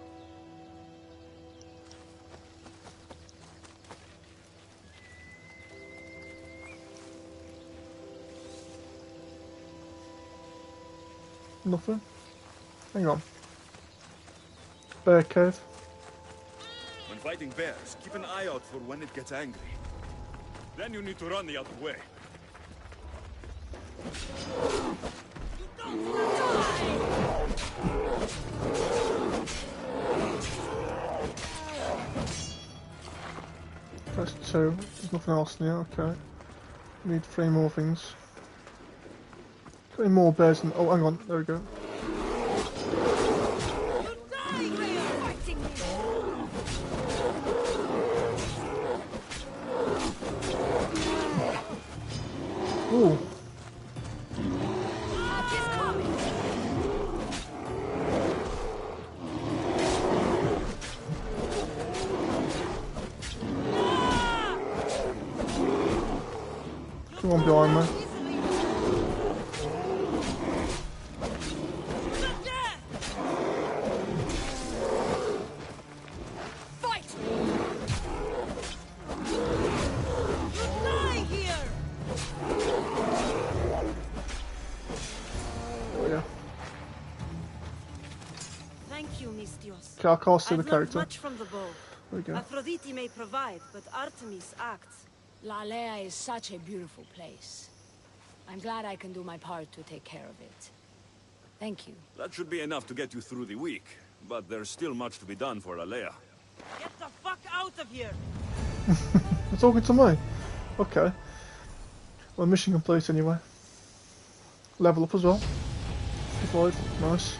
S1: Nothing. Hang on. Bear cave.
S4: When fighting bears, keep an eye out for when it gets angry. Then you need to run the other way.
S1: That's 2. There's nothing else in here, okay. Need 3 more things. Got any more bears in... Oh, hang on, there we go. Ooh. Come on behind me. Okay, I can't see the character.
S9: Much from the bow.
S1: There we go.
S9: Aphrodite may provide, but Artemis acts.
S11: Lalea is such a beautiful place. I'm glad I can do my part to take care of it. Thank you.
S4: That should be enough to get you through the week, but there's still much to be done for Lalea.
S9: Get the fuck out of here!
S1: You're talking to me? Okay. Well, mission complete anyway. Level up as well. 55, nice.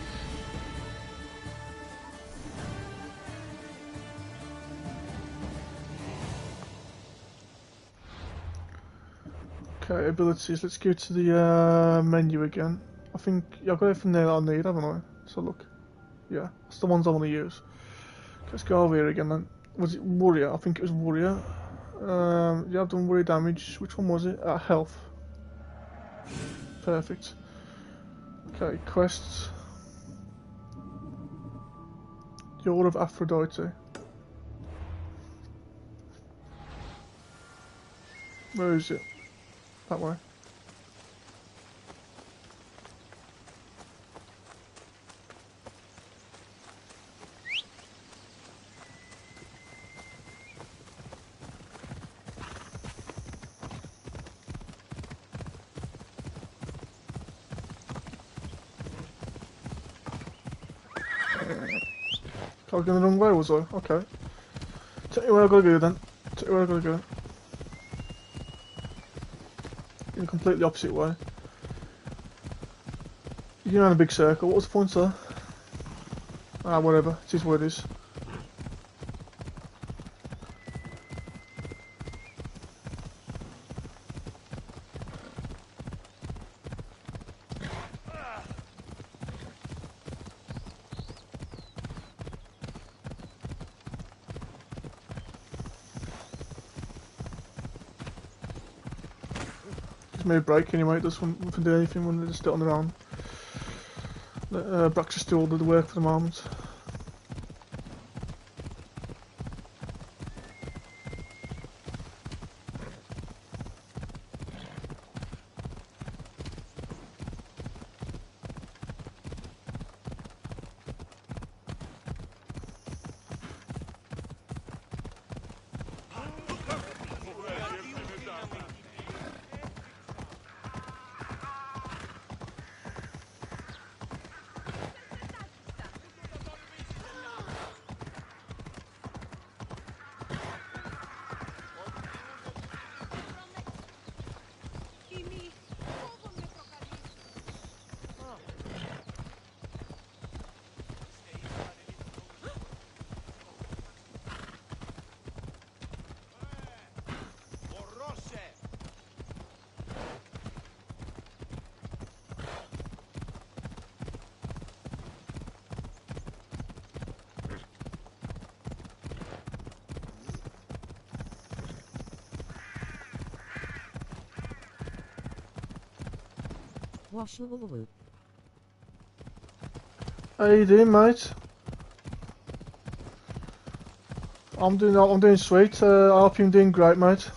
S1: Okay, abilities. Let's go to the menu again. I think I've got everything there that I need, haven't I? So look. Yeah, that's the ones I want to use. Let's go over here again then. Was it warrior? I think it was warrior. Yeah, I've done warrior damage. Which one was it? Health. Perfect. Okay, quests. The Order of Aphrodite. Where is it? That way. I was going the wrong way, was I? Okay. Tell you where I've got to go then. Tell you where I've got to go. In a completely opposite way. You're going around a big circle. What was the point there? Ah, whatever. It is what it is. Just made a break anyway. It doesn't do anything when they just sit on their own. Brax just do all the work for the moment. How you doing, mate? I'm doing sweet. I hope you're doing great, mate.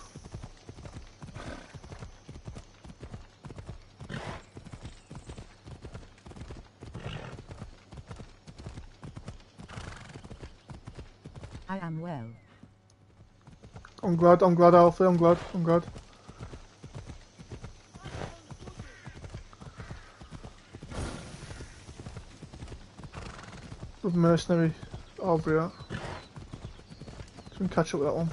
S12: I am well.
S1: I'm glad, Alfie, I'm glad. With mercenary over here. So we can catch up with that one.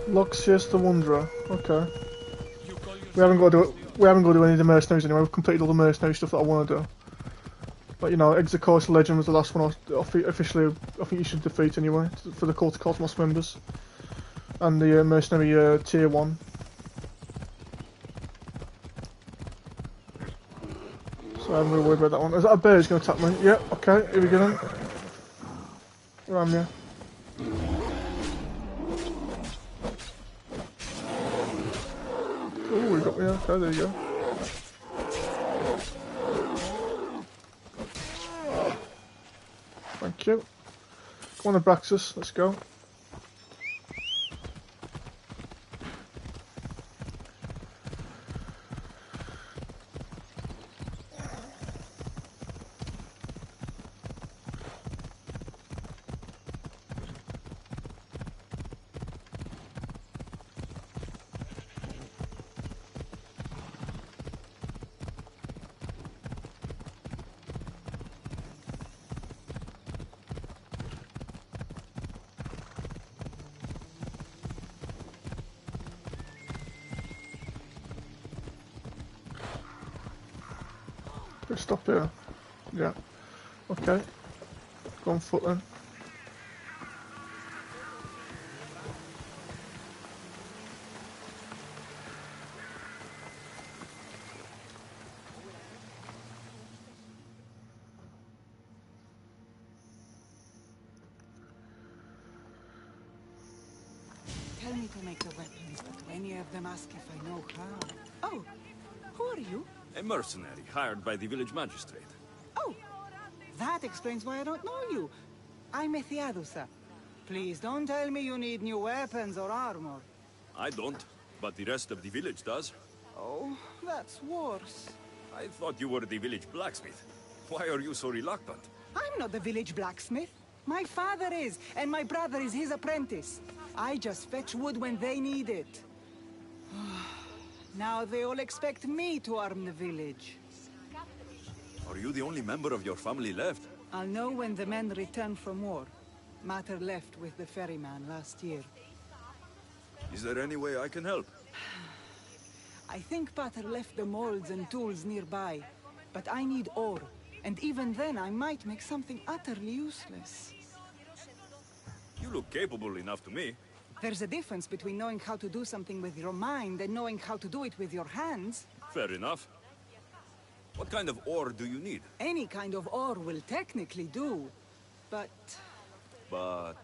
S1: Luxius the Wanderer. Okay. We haven't got to do any of the mercenaries anyway. We've completed all the mercenary stuff that I want to do. But you know, Executor Legend was the last one officially I think you should defeat anyway for the Court of Cosmos members. And the mercenary tier 1. So I'm really worried about that one. Is that a bear who's going to attack me? Yep, okay, here we go then. Where am you? Oh, we got me, okay, there you go. Thank you. Come on, Abraxas, let's go. Stop here. Yeah. Okay. Go on foot then.
S13: me to make the weapons, but many of them ask if I know how. Oh, who are you?
S4: A mercenary hired by the village magistrate.
S13: Oh, that explains why I don't know you. I'm Ethiadusa. Please don't tell me you need new weapons or armor.
S4: I don't, but the rest of the village does.
S13: Oh, that's worse.
S4: I thought you were the village blacksmith. Why are you so reluctant?
S13: I'm not the village blacksmith. My father is, and my brother is his apprentice. I just fetch wood when they need it. Now they all expect me to arm the village.
S4: Are you the only member of your family left?
S13: I'll know when the men return from war. Mater left with the ferryman last year.
S4: Is there any way I can help?
S13: I think Pater left the molds and tools nearby, but I need ore, and even then I might make something utterly useless.
S4: You look capable enough to me.
S13: There's a difference between knowing how to do something with your mind and knowing how to do it with your hands.
S4: Fair enough. What kind of ore do you need?
S13: Any kind of ore will technically do, but...
S4: But...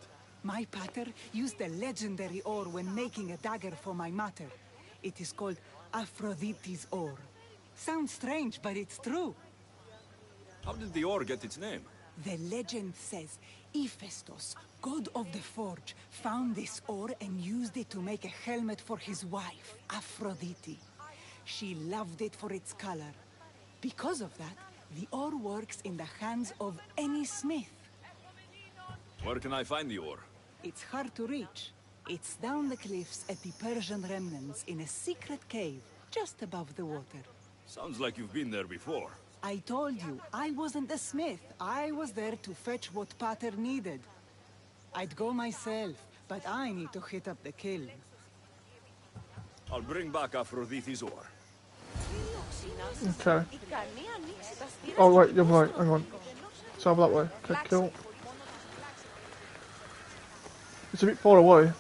S13: My pater used a legendary ore when making a dagger for my mater. It is called Aphrodite's ore. Sounds strange, but it's true.
S4: How did the ore get its name?
S13: The legend says Hephaestus, god of the forge, found this ore and used it to make a helmet for his wife, Aphrodite. She loved it for its color. Because of that, the ore works in the hands of any smith.
S4: Where can I find the ore?
S13: It's hard to reach. It's down the cliffs at the Persian remnants in a secret cave, just above the water.
S4: Sounds like you've been there before.
S13: I told you, I wasn't a smith. I was there to fetch what Pater needed. I'd go myself, but I need to hit up the kiln.
S4: I'll bring back Aphrodite's ore.
S1: Okay. Oh, wait, you're right, hang on. Let's have that way. Okay, cool. It's a bit far away.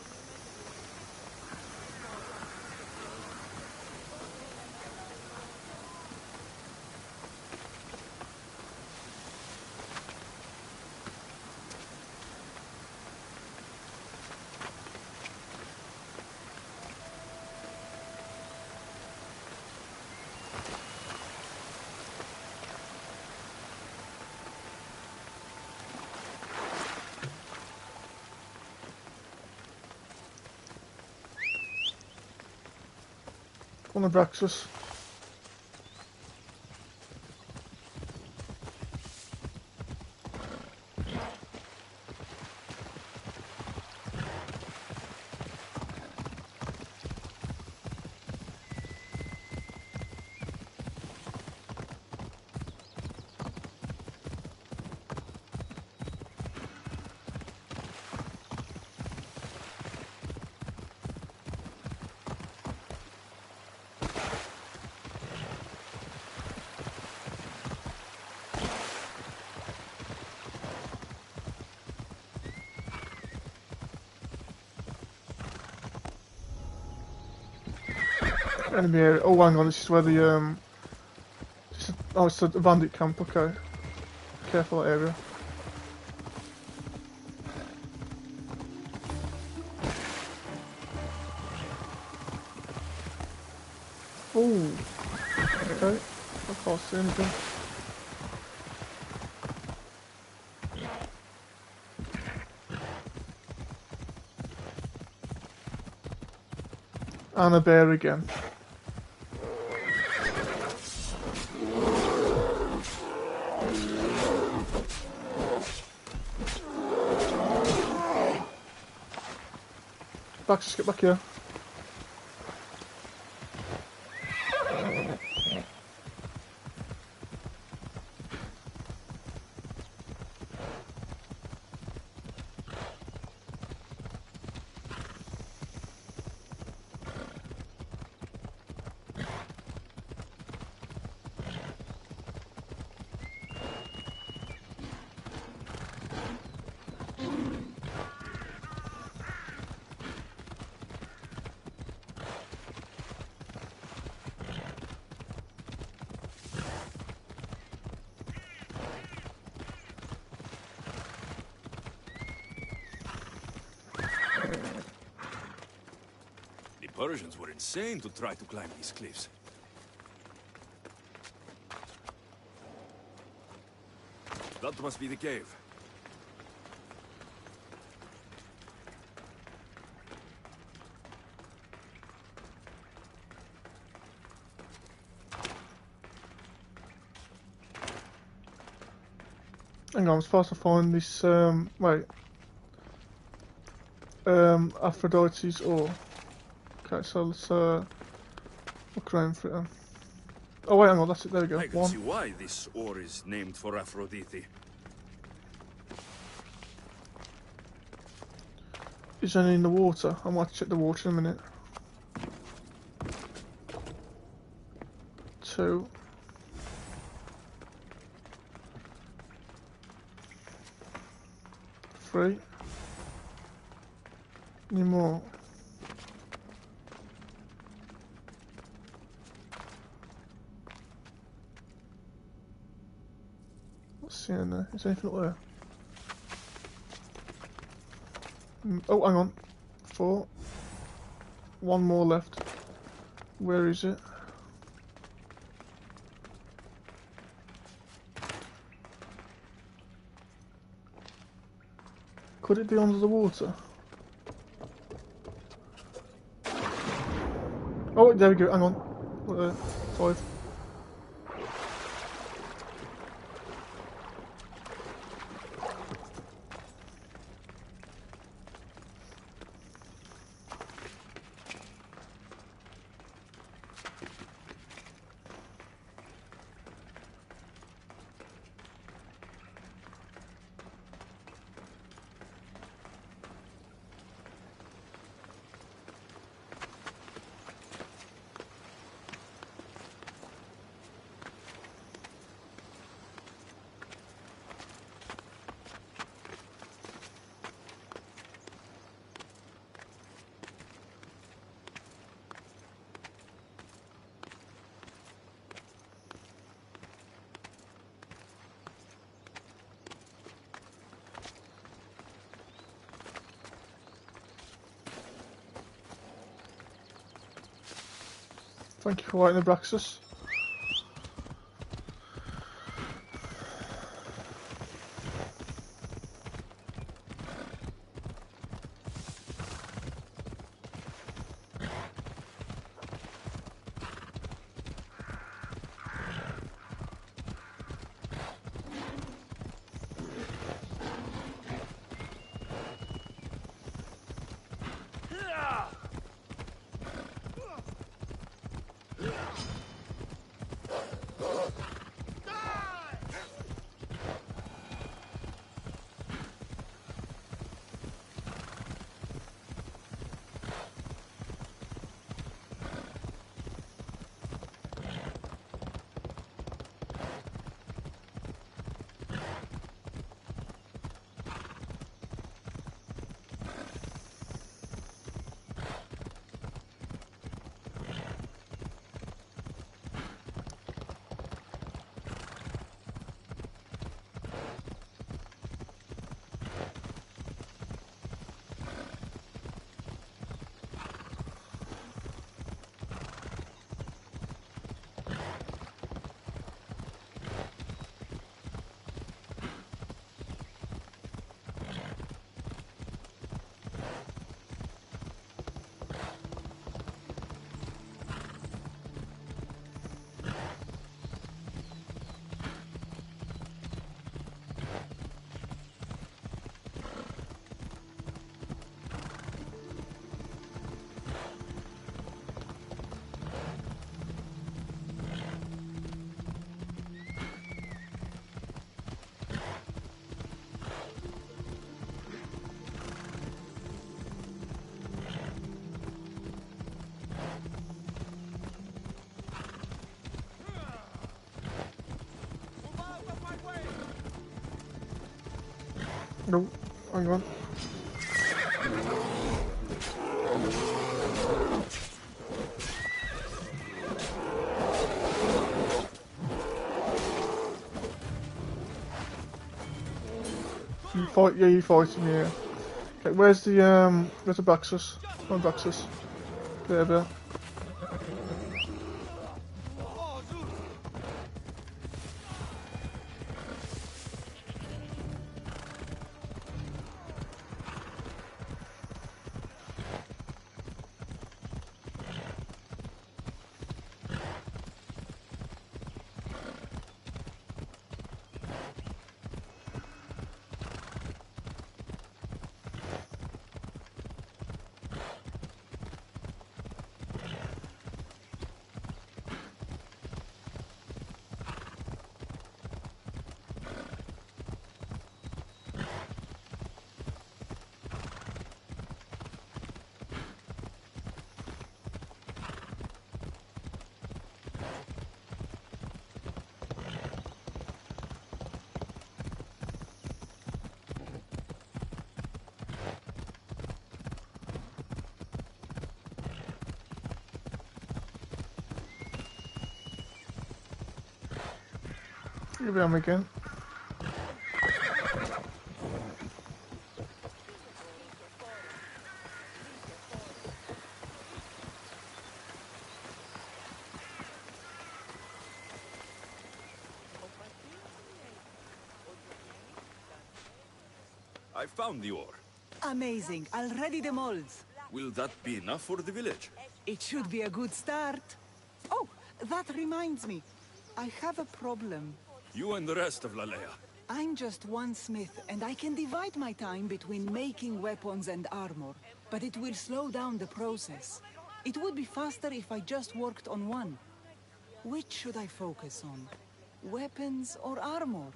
S1: On the breakfast. Enemy area. Oh, hang on, this is where the oh, it's the bandit camp. Okay, careful that area. Oh, okay. I can't see anything. And a bear again. Back, just get back here.
S4: Persians were insane to try to climb these cliffs. That must be the cave.
S1: Hang on, I'm supposed to find this, wait. Aphrodite's ore. Okay, so let's, look around for it then. Oh wait, hang on, that's it, there we go.
S4: I can
S1: One.
S4: see why this ore is named for Aphrodite.
S1: Is there any in the water? I might check the water in a minute. 2. 3. Any more? What's see in there? Is there anything up there? Oh, hang on. 4. 1 more left. Where is it? Could it be under the water? Oh, there we go. Hang on. 5. Thank you for writing the Braxis. No, hang on. You fight, yeah, you fighting, yeah. Okay, where's the Braxis? Oh, Braxis. Clear there. Here we are again.
S4: I found the ore.
S13: Amazing. I'll ready the molds.
S4: Will that be enough for the village?
S13: It should be a good start. Oh, that reminds me. I have a problem.
S4: You and the rest of Lalea.
S13: I'm just one smith, and I can divide my time between making weapons and armor. But it will slow down the process. It would be faster if I just worked on one. Which should I focus on? Weapons or armor?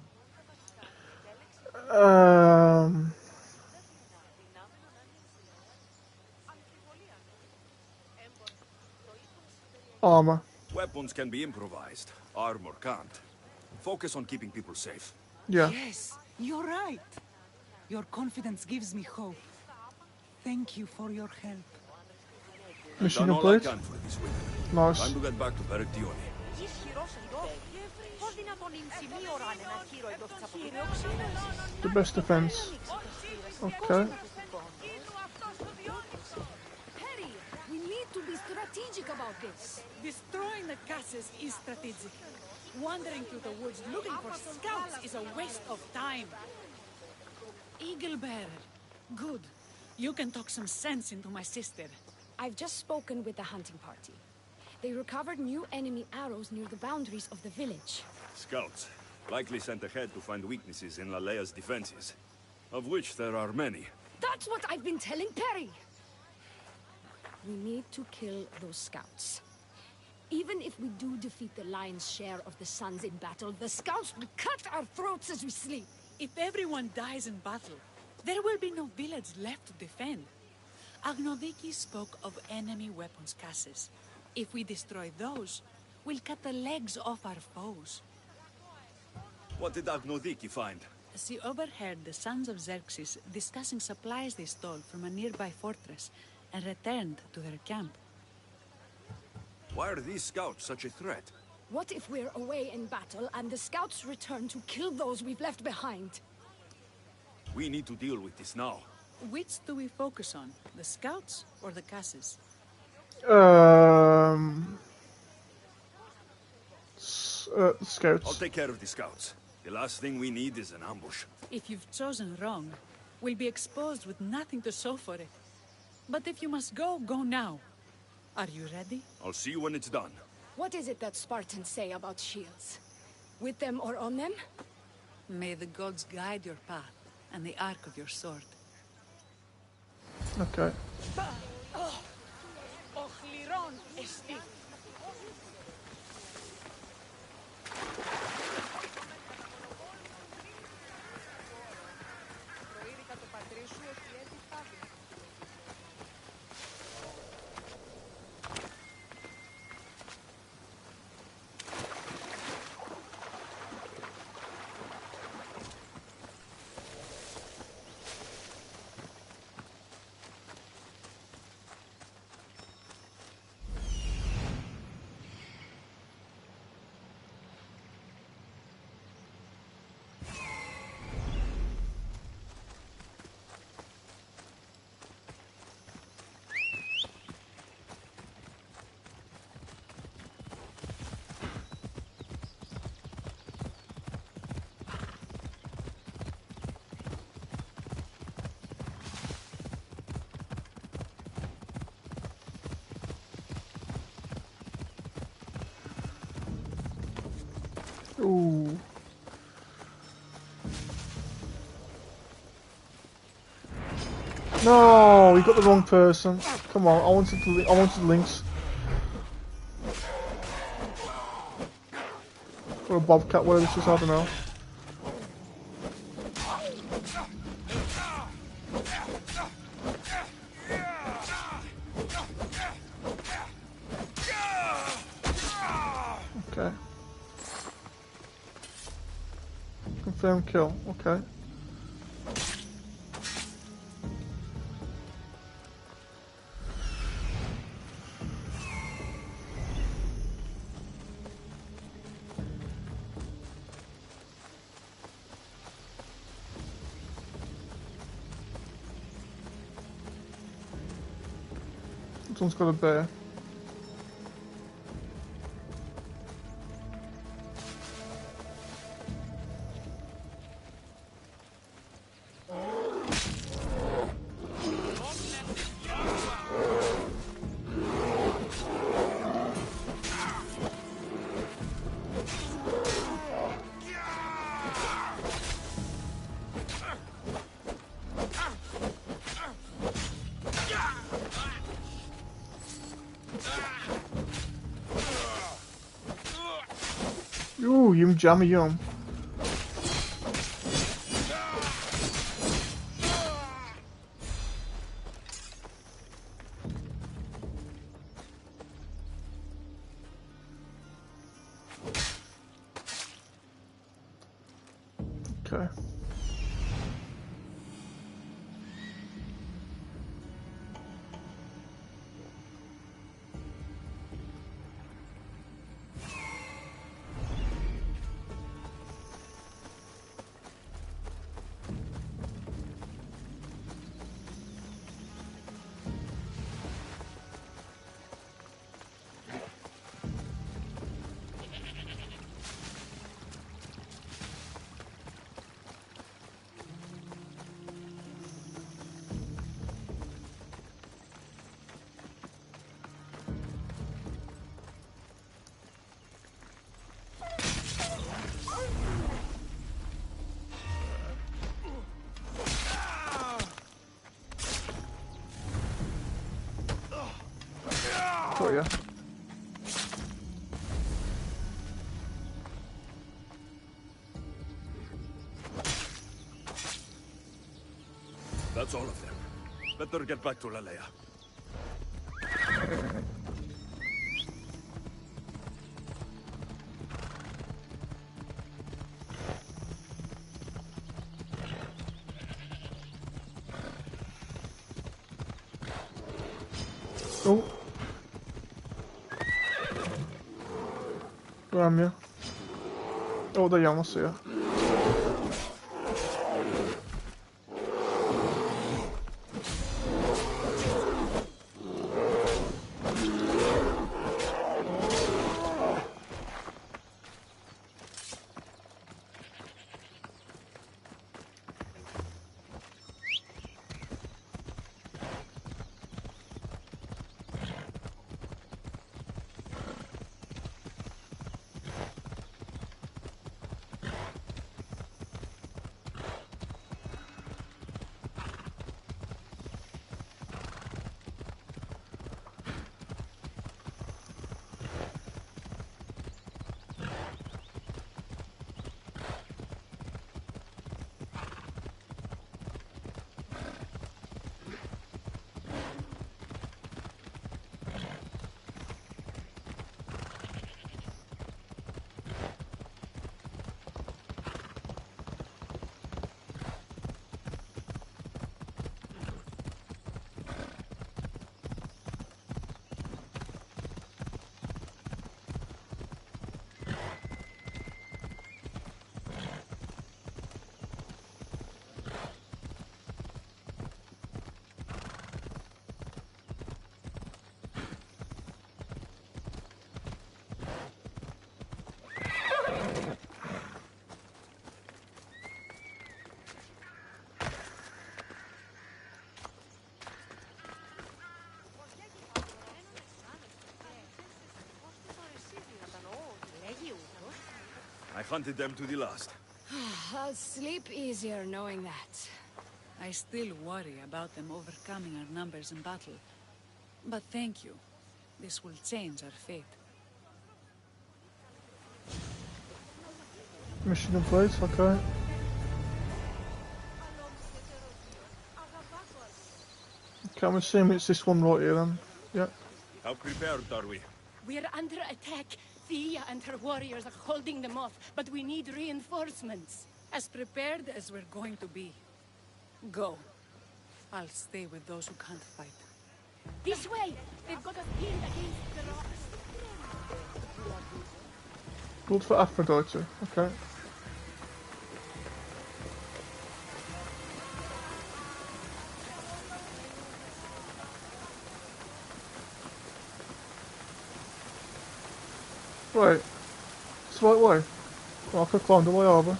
S1: Armor.
S4: Weapons can be improvised. Armor can't. Focus on keeping people safe.
S1: Yeah.
S13: Yes, you're right. Your confidence gives me hope. Thank you for your help.
S1: Mission
S4: Done all I
S1: complete.
S4: can for this week.
S1: Nice.
S4: Time to get back to Berictione.
S1: The best defense. Okay.
S11: Perry, we need to be strategic about this.
S10: Destroying the castles is strategic. Wandering through the woods looking for scouts is a waste of time. Eagle Bearer, good. You can talk some sense into my sister.
S11: I've just spoken with the hunting party. They recovered new enemy arrows near the boundaries of the village.
S4: Scouts. Likely sent ahead to find weaknesses in Lalea's defenses. Of which there are many.
S11: That's what I've been telling Perry! We need to kill those scouts. Even if we do defeat the lion's share of the Suns in battle, the scouts will cut our throats as we sleep.
S10: If everyone dies in battle, there will be no village left to defend. Agnodiki spoke of enemy weapons cases. If we destroy those, we'll cut the legs off our foes.
S4: What did Agnodiki find?
S10: She overheard the sons of Xerxes discussing supplies they stole from a nearby fortress and returned to their camp.
S4: Why are these scouts such a threat?
S11: What if we're away in battle and the scouts return to kill those we've left behind?
S4: We need to deal with this now.
S10: Which do we focus on, the scouts or the casses?
S1: Scouts.
S4: I'll take care of the scouts. The last thing we need is an ambush.
S10: If you've chosen wrong, we'll be exposed with nothing to show for it. But if you must go, go now. Are you ready?
S4: I'll see you when it's done.
S11: What is it that Spartans say about shields? With them or on them?
S10: May the gods guide your path and the arc of your sword.
S1: Okay. Ooh. No, you got the wrong person. Come on, I wanted Lynx. Or a bobcat, whatever it is, I don't know. Okay. Confirm kill, okay. This one's got a bear. Ooh, yum jammy yum. Okay. Oh yeah.
S4: That's all of them. Better get back to Lalea.
S1: Oh. Where am you? Oh, there you are, I see you.
S4: I hunted them to the last.
S11: I'll sleep easier knowing that.
S10: I still worry about them overcoming our numbers in battle. But thank you. This will change our fate.
S1: Mission complete, okay. Okay, I'm assuming it's this one right here then. Yeah.
S4: How prepared are we?
S9: We're under attack. Thea and her warriors are holding them off, but we need reinforcements.
S10: As prepared as we're going to be. Go. I'll stay with those who can't fight.
S9: This way! They've got us pinned against the rocks.
S1: Blood for Aphrodite, okay. Right. It's the right way. Well, I could climb the way over.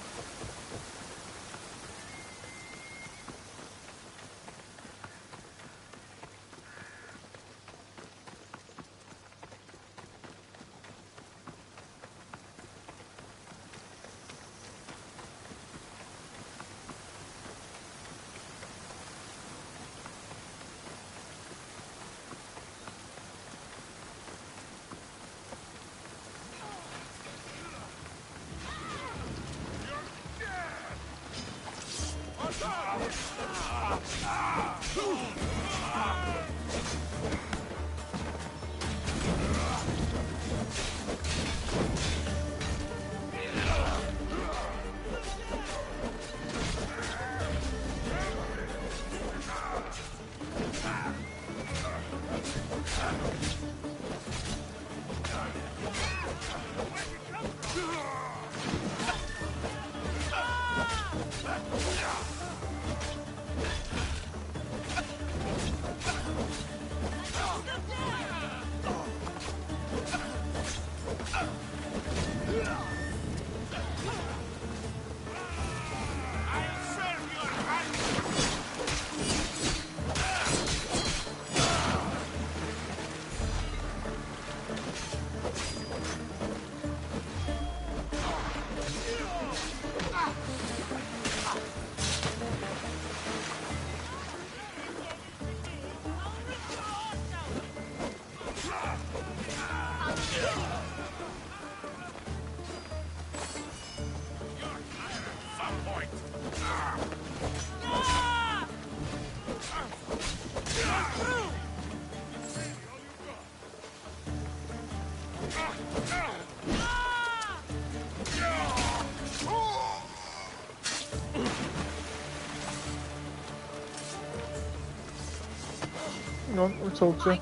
S1: No, we told you.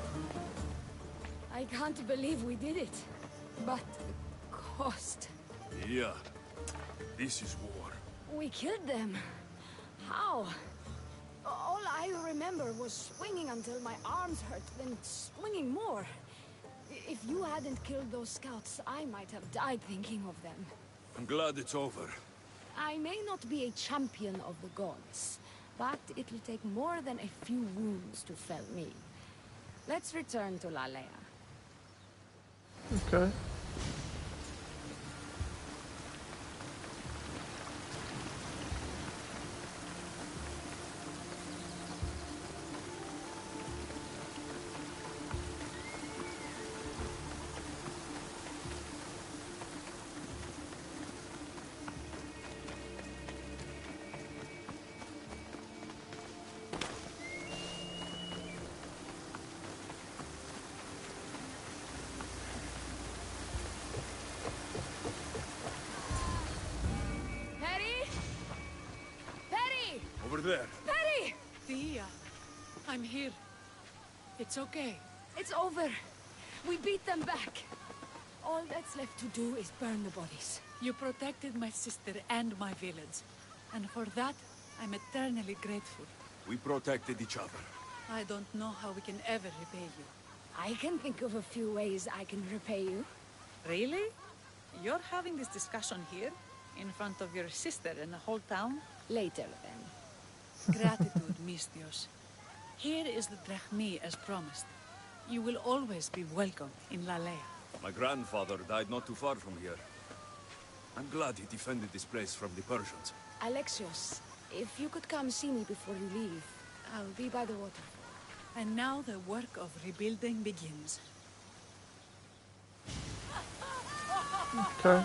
S11: I can't believe we did it. But the cost.
S4: Yeah. This is war.
S11: We killed them. How? All I remember was swinging until my arms hurt, then swinging more. If you hadn't killed those scouts, I might have died thinking of them.
S4: I'm glad it's over.
S11: I may not be a champion of the gods, but it'll take more than a few wounds to fell me. Let's return to Lalea.
S1: Okay.
S4: Over there.
S11: Perry!
S10: Thea, I'm here. It's okay.
S11: It's over. We beat them back. All that's left to do is burn the bodies.
S10: You protected my sister and my village. And for that, I'm eternally grateful.
S4: We protected each other.
S10: I don't know how we can ever repay you.
S11: I can think of a few ways I can repay you.
S10: Really? You're having this discussion here? In front of your sister and the whole town?
S11: Later, then.
S10: Gratitude, Mistios. Here is the drachmi as promised. You will always be welcome in Lalea.
S4: My grandfather died not too far from here. I'm glad he defended this place from the Persians.
S11: Alexios, if you could come see me before you leave, I'll be by the waterfall.
S10: And now the work of rebuilding begins.
S1: Okay.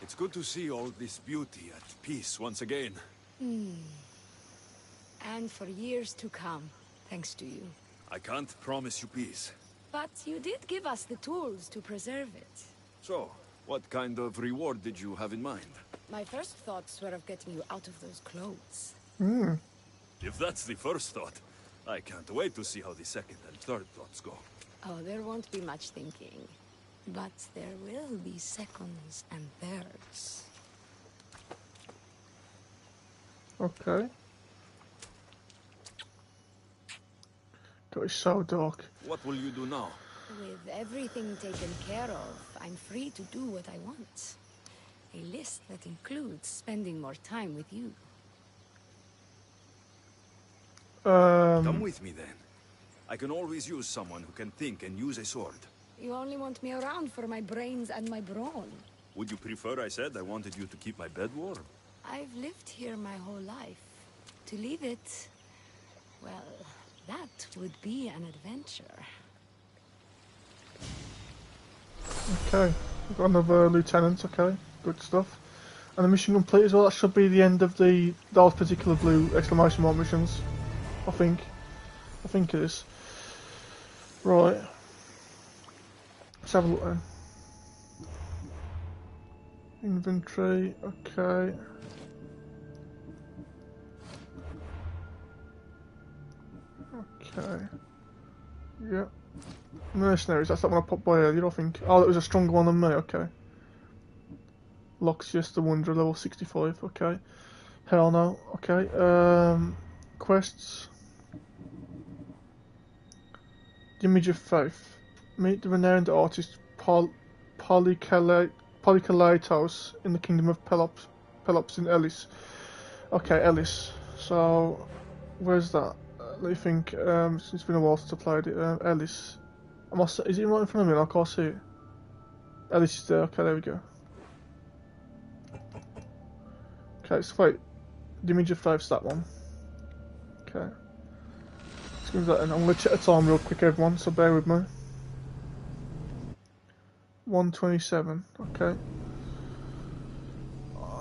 S4: It's good to see all this beauty at peace once again.
S11: And for years to come, thanks to you.
S4: I can't promise you peace.
S11: But you did give us the tools to preserve it.
S4: So, what kind of reward did you have in mind?
S11: My first thoughts were of getting you out of those clothes.
S4: If that's the first thought, I can't wait to see how the second and third thoughts go.
S11: Oh, there won't be much thinking. But there will be seconds and thirds.
S1: Okay. God, it's so dark.
S4: What will you do now?
S11: With everything taken care of, I'm free to do what I want. A list that includes spending more time with you.
S4: Come with me then. I can always use someone who can think and use a sword.
S11: You only want me around for my brains and my brawn.
S4: Would you prefer I said I wanted you to keep my bed warm?
S11: I've lived here my whole life. To leave it, well, that would be an adventure.
S1: Okay, we've got another lieutenant, okay, good stuff. And the mission complete as well, that should be the end of those particular blue exclamation mark missions. I think it is. Right. Let's have a look then. Inventory, okay. Okay. Yep. Mercenaries, that's that one I popped by earlier, I think. Oh, that was a stronger one than me, okay. Loxius the Wanderer, level 65, okay. Hell no, okay. Quests. The Image of Faith. Meet the renowned artist Polykalaitos in the kingdom of Pelops in Elis. Okay, Elis. So, where's that? Let me think. It's been a while since I played it. Elis. Is it right in front of me? I can't see it. Elis is there. Okay, there we go. Okay, so wait. The Image of Faith's that one. Okay. Let's give that in. I'm going to check the time real quick, everyone, so bear with me. 1:27. Okay.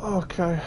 S1: Okay.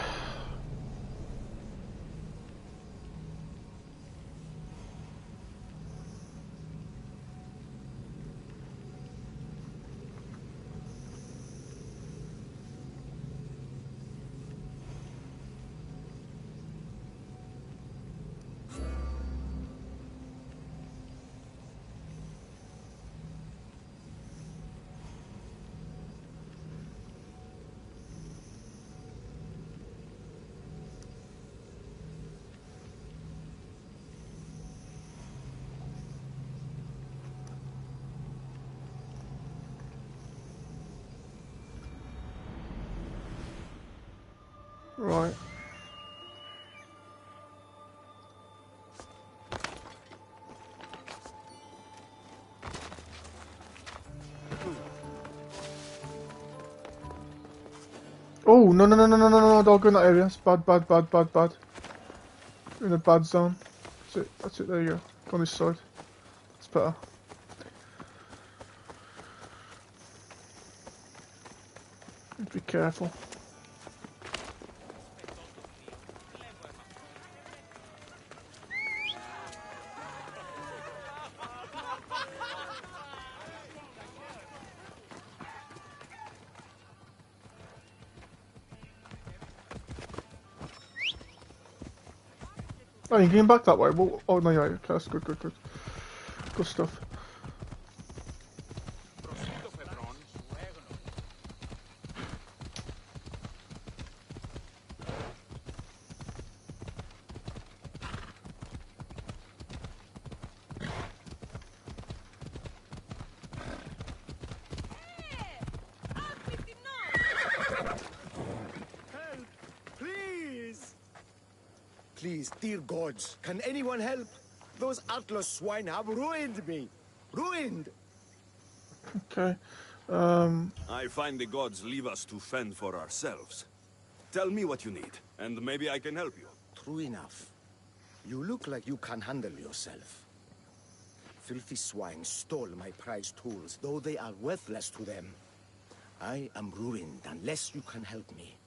S1: Right. Oh, no, don't go in that area. It's bad. You're in a bad zone. That's it, there you go. Go on this side. It's better. Be careful. Oh, you're going back that way? Well, oh, no, yeah, okay, that's good. Good stuff.
S14: please, dear gods, can anyone help? Those Atlas swine have ruined me. Ruined!
S1: Okay.
S4: I find the gods leave us to fend for ourselves. Tell me what you need, and maybe I can help you.
S14: True enough. You look like you can handle yourself. Filthy swine stole my prized tools, though they are worthless to them. I am ruined unless you can help me.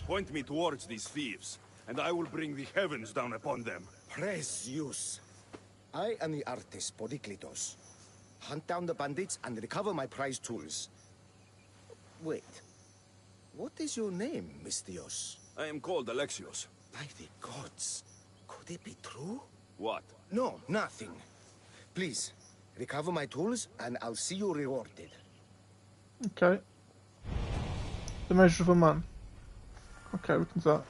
S4: Point me towards these thieves, and I will bring the heavens down upon them.
S14: Praise Zeus. I am the artist Podiklitos. Hunt down the bandits and recover my prized tools. Wait. What is your name, Mystios?
S4: I am called Alexios.
S14: By the gods. Could it be true?
S4: What?
S14: No, nothing. Please, recover my tools and I'll see you rewarded.
S1: Okay. The measure of a man. Okay, we can do that.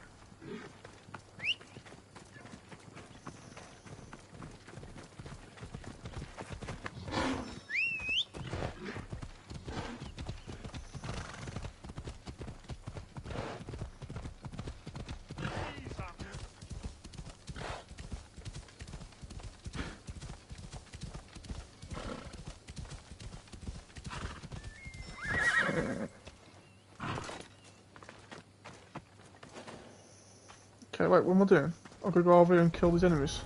S1: Okay, wait, what am I doing? I'm gonna go over here and kill these enemies.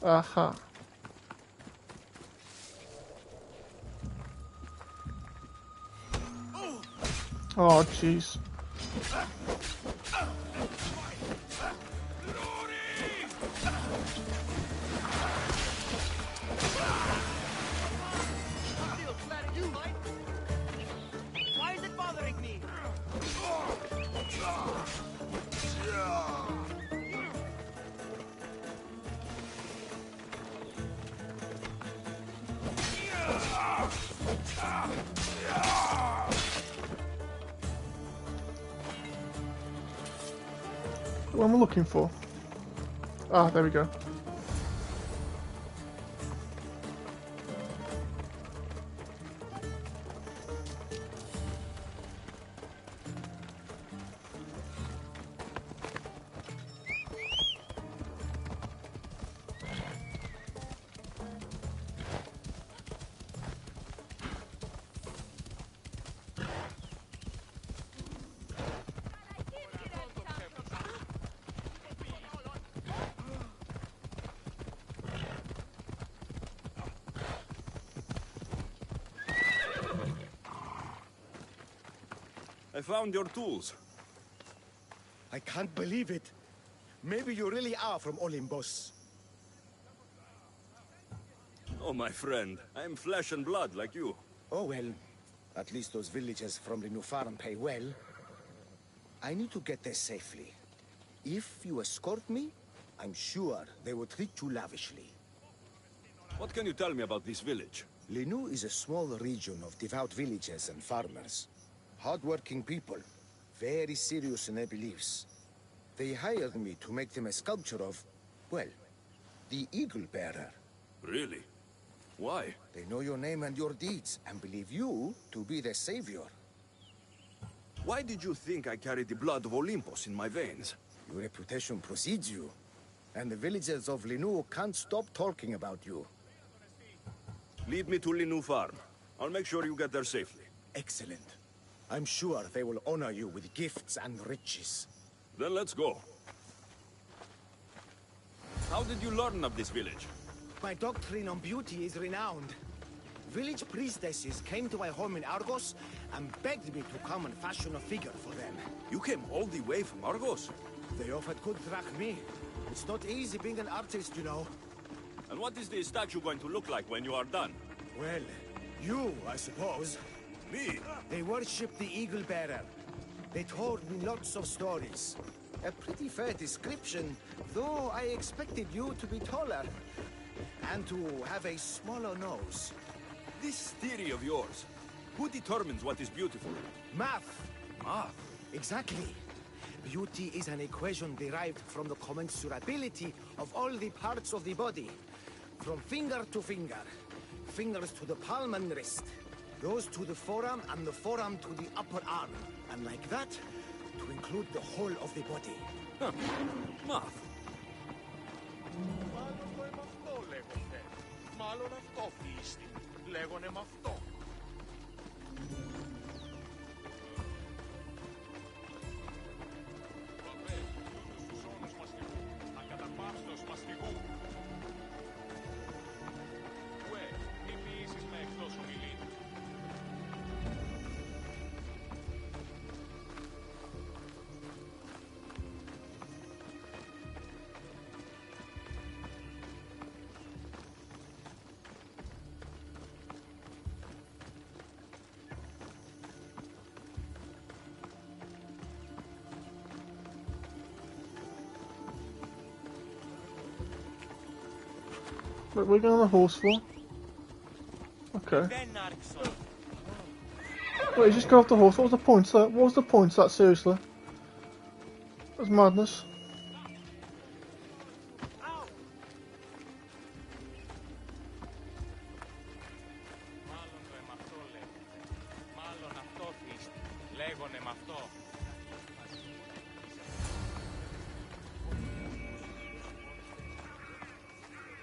S1: Aha. Oh, jeez.
S2: Why is it bothering me?
S1: What am I looking for? Ah, there we go.
S4: I found your tools.
S14: I can't believe it. Maybe you really are from Olympus.
S4: Oh, my friend. I am flesh and blood like you.
S14: Oh, well. At least those villagers from the new farm pay well. I need to get there safely. If you escort me, I'm sure they will treat you lavishly.
S4: What can you tell me about this village?
S14: Linu is a small region of devout villagers and farmers. Hard-working people, very serious in their beliefs. They hired me to make them a sculpture of, well, the Eagle Bearer.
S4: Really? Why?
S14: They know your name and your deeds, and believe you to be their savior.
S4: Why did you think I carried the blood of Olympus in my veins?
S14: Your reputation precedes you, and the villagers of Linu can't stop talking about you.
S4: Lead me to Linu Farm. I'll make sure you get there safely.
S14: Excellent. I'm sure they will honor you with gifts and riches.
S4: Then let's go. How did you learn of this village?
S14: My doctrine on beauty is renowned. Village priestesses came to my home in Argos and begged me to come and fashion a figure for them.
S4: You came all the way from Argos?
S14: They offered good drachmi. It's not easy being an artist, you know.
S4: And what is the statue going to look like when you are done?
S14: Well, you, I suppose.
S4: Me?
S14: They worship the Eagle Bearer. They told me lots of stories. A pretty fair description, though I expected you to be taller. And to have a smaller nose.
S4: This theory of yours, who determines what is beautiful?
S14: Math.
S4: Math?
S14: Exactly. Beauty is an equation derived from the commensurability of all the parts of the body. From finger to finger. Fingers to the palm and wrist. Those to the forearm and the forearm to the upper arm. And like that, to include the whole of the body.
S8: Huh. Math.
S1: Wait, we're going on the horse for? Okay. Wait, just got off the horse. What was the point of that? What was the point of that, seriously? That's madness.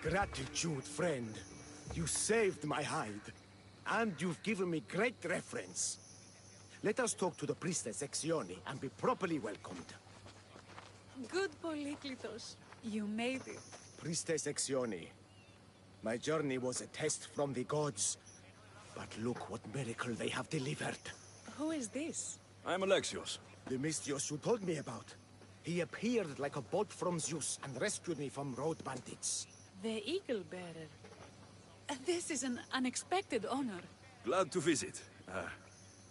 S14: Gratitude, friend. You saved my hide. And you've given me great reference. Let us talk to the priestess Exioni and be properly welcomed.
S10: Good Polyklitos. You made it.
S14: Priestess Exioni, my journey was a test from the gods. But look what miracle they have delivered.
S10: Who is this?
S8: I'm Alexios.
S14: The Mystios you told me about. He appeared like a bolt from Zeus and rescued me from road bandits.
S10: The Eagle Bearer. This is an unexpected honor.
S8: Glad to visit.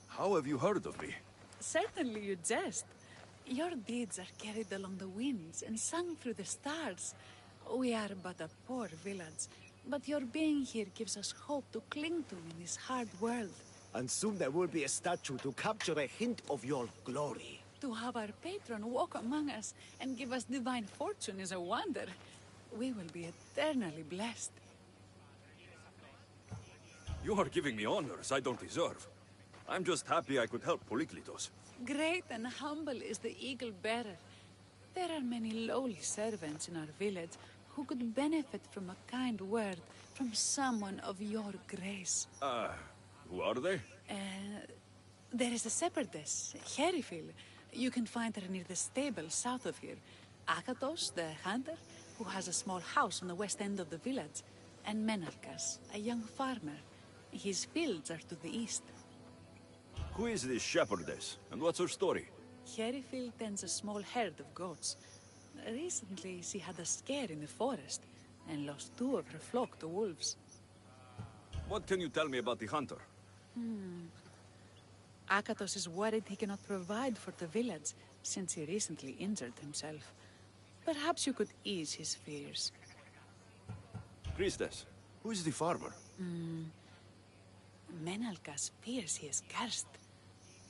S8: How have you heard of me?
S10: Certainly you jest. Your deeds are carried along the winds and sung through the stars. We are but a poor village, but your being here gives us hope to cling to in this hard world.
S14: And soon there will be a statue to capture a hint of your glory.
S10: To have our patron walk among us and give us divine fortune is a wonder. We will be eternally blessed.
S8: You are giving me honors I don't deserve. I'm just happy I could help Polyklitos.
S10: Great and humble is the Eagle Bearer. There are many lowly servants in our village who could benefit from a kind word from someone of your grace.
S8: Who are they?
S10: There is a shepherdess, Herifil. You can find her near the stable south of here. Akatos, the hunter, who has a small house on the west end of the village. And Menalkas, a young farmer. His fields are to the east.
S8: Who is this shepherdess, and what's her story?
S10: Herifil tends a small herd of goats. Recently, she had a scare in the forest, and lost 2 of her flock to wolves.
S8: What can you tell me about the hunter?
S10: Akatos is worried he cannot provide for the village, since he recently injured himself. Perhaps you could ease his fears.
S8: Priestess, who is the farmer?
S10: Menalkas fears he is cursed.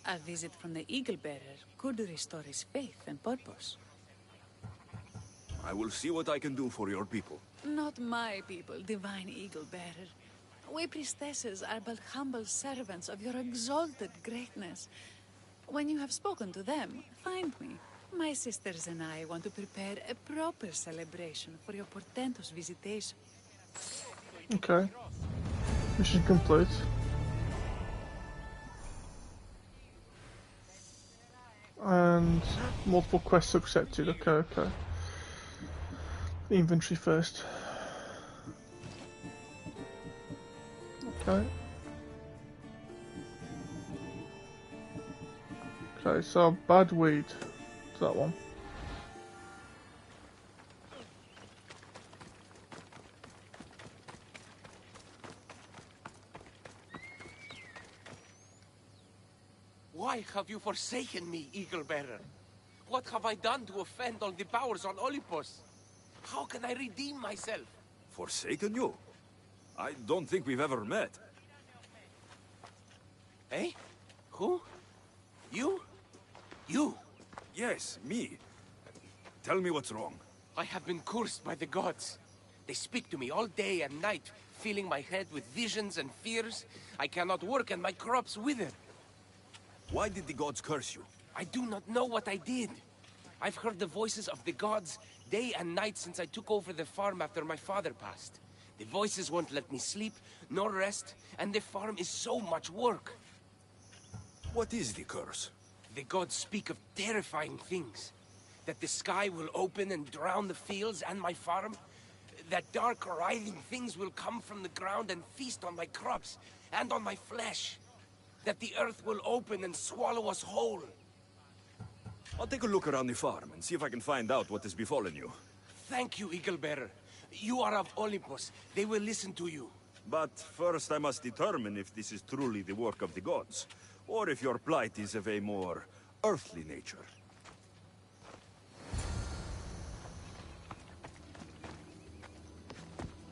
S10: A visit from the Eagle Bearer could restore his faith and purpose.
S8: I will see what I can do for your people.
S10: Not my people, divine Eagle Bearer. We priestesses are but humble servants of your exalted greatness. When you have spoken to them, find me. My sisters and I want to prepare a proper celebration for your portentous visitation.
S1: Okay. Mission complete. And multiple quests accepted. Okay. Inventory first. Okay. Okay, so bad weed. It's that one.
S15: Why have you forsaken me, Eagle Bearer? What have I done to offend all the powers on Olympus? How can I redeem myself?
S8: Forsaken you? I don't think we've ever met.
S15: Eh? Who? You? You?
S8: Yes, me. Tell me what's wrong.
S15: I have been cursed by the gods. They speak to me all day and night, filling my head with visions and fears. I cannot work and my crops wither.
S8: Why did the gods curse you?
S15: I do not know what I did. I've heard the voices of the gods day and night since I took over the farm after my father passed. The voices won't let me sleep, nor rest, and the farm is so much work.
S3: What is the curse?
S15: The gods speak of terrifying things. That the sky will open and drown the fields and my farm. That dark, writhing things will come from the ground and feast on my crops and on my flesh. That the earth will open and swallow us whole.
S4: I'll take a look around the farm and see if I can find out what has befallen you.
S15: Thank you, Eagle Bearer. You are of Olympus. They will listen to you.
S4: But first I must determine if this is truly the work of the gods, or if your plight is of a more earthly nature.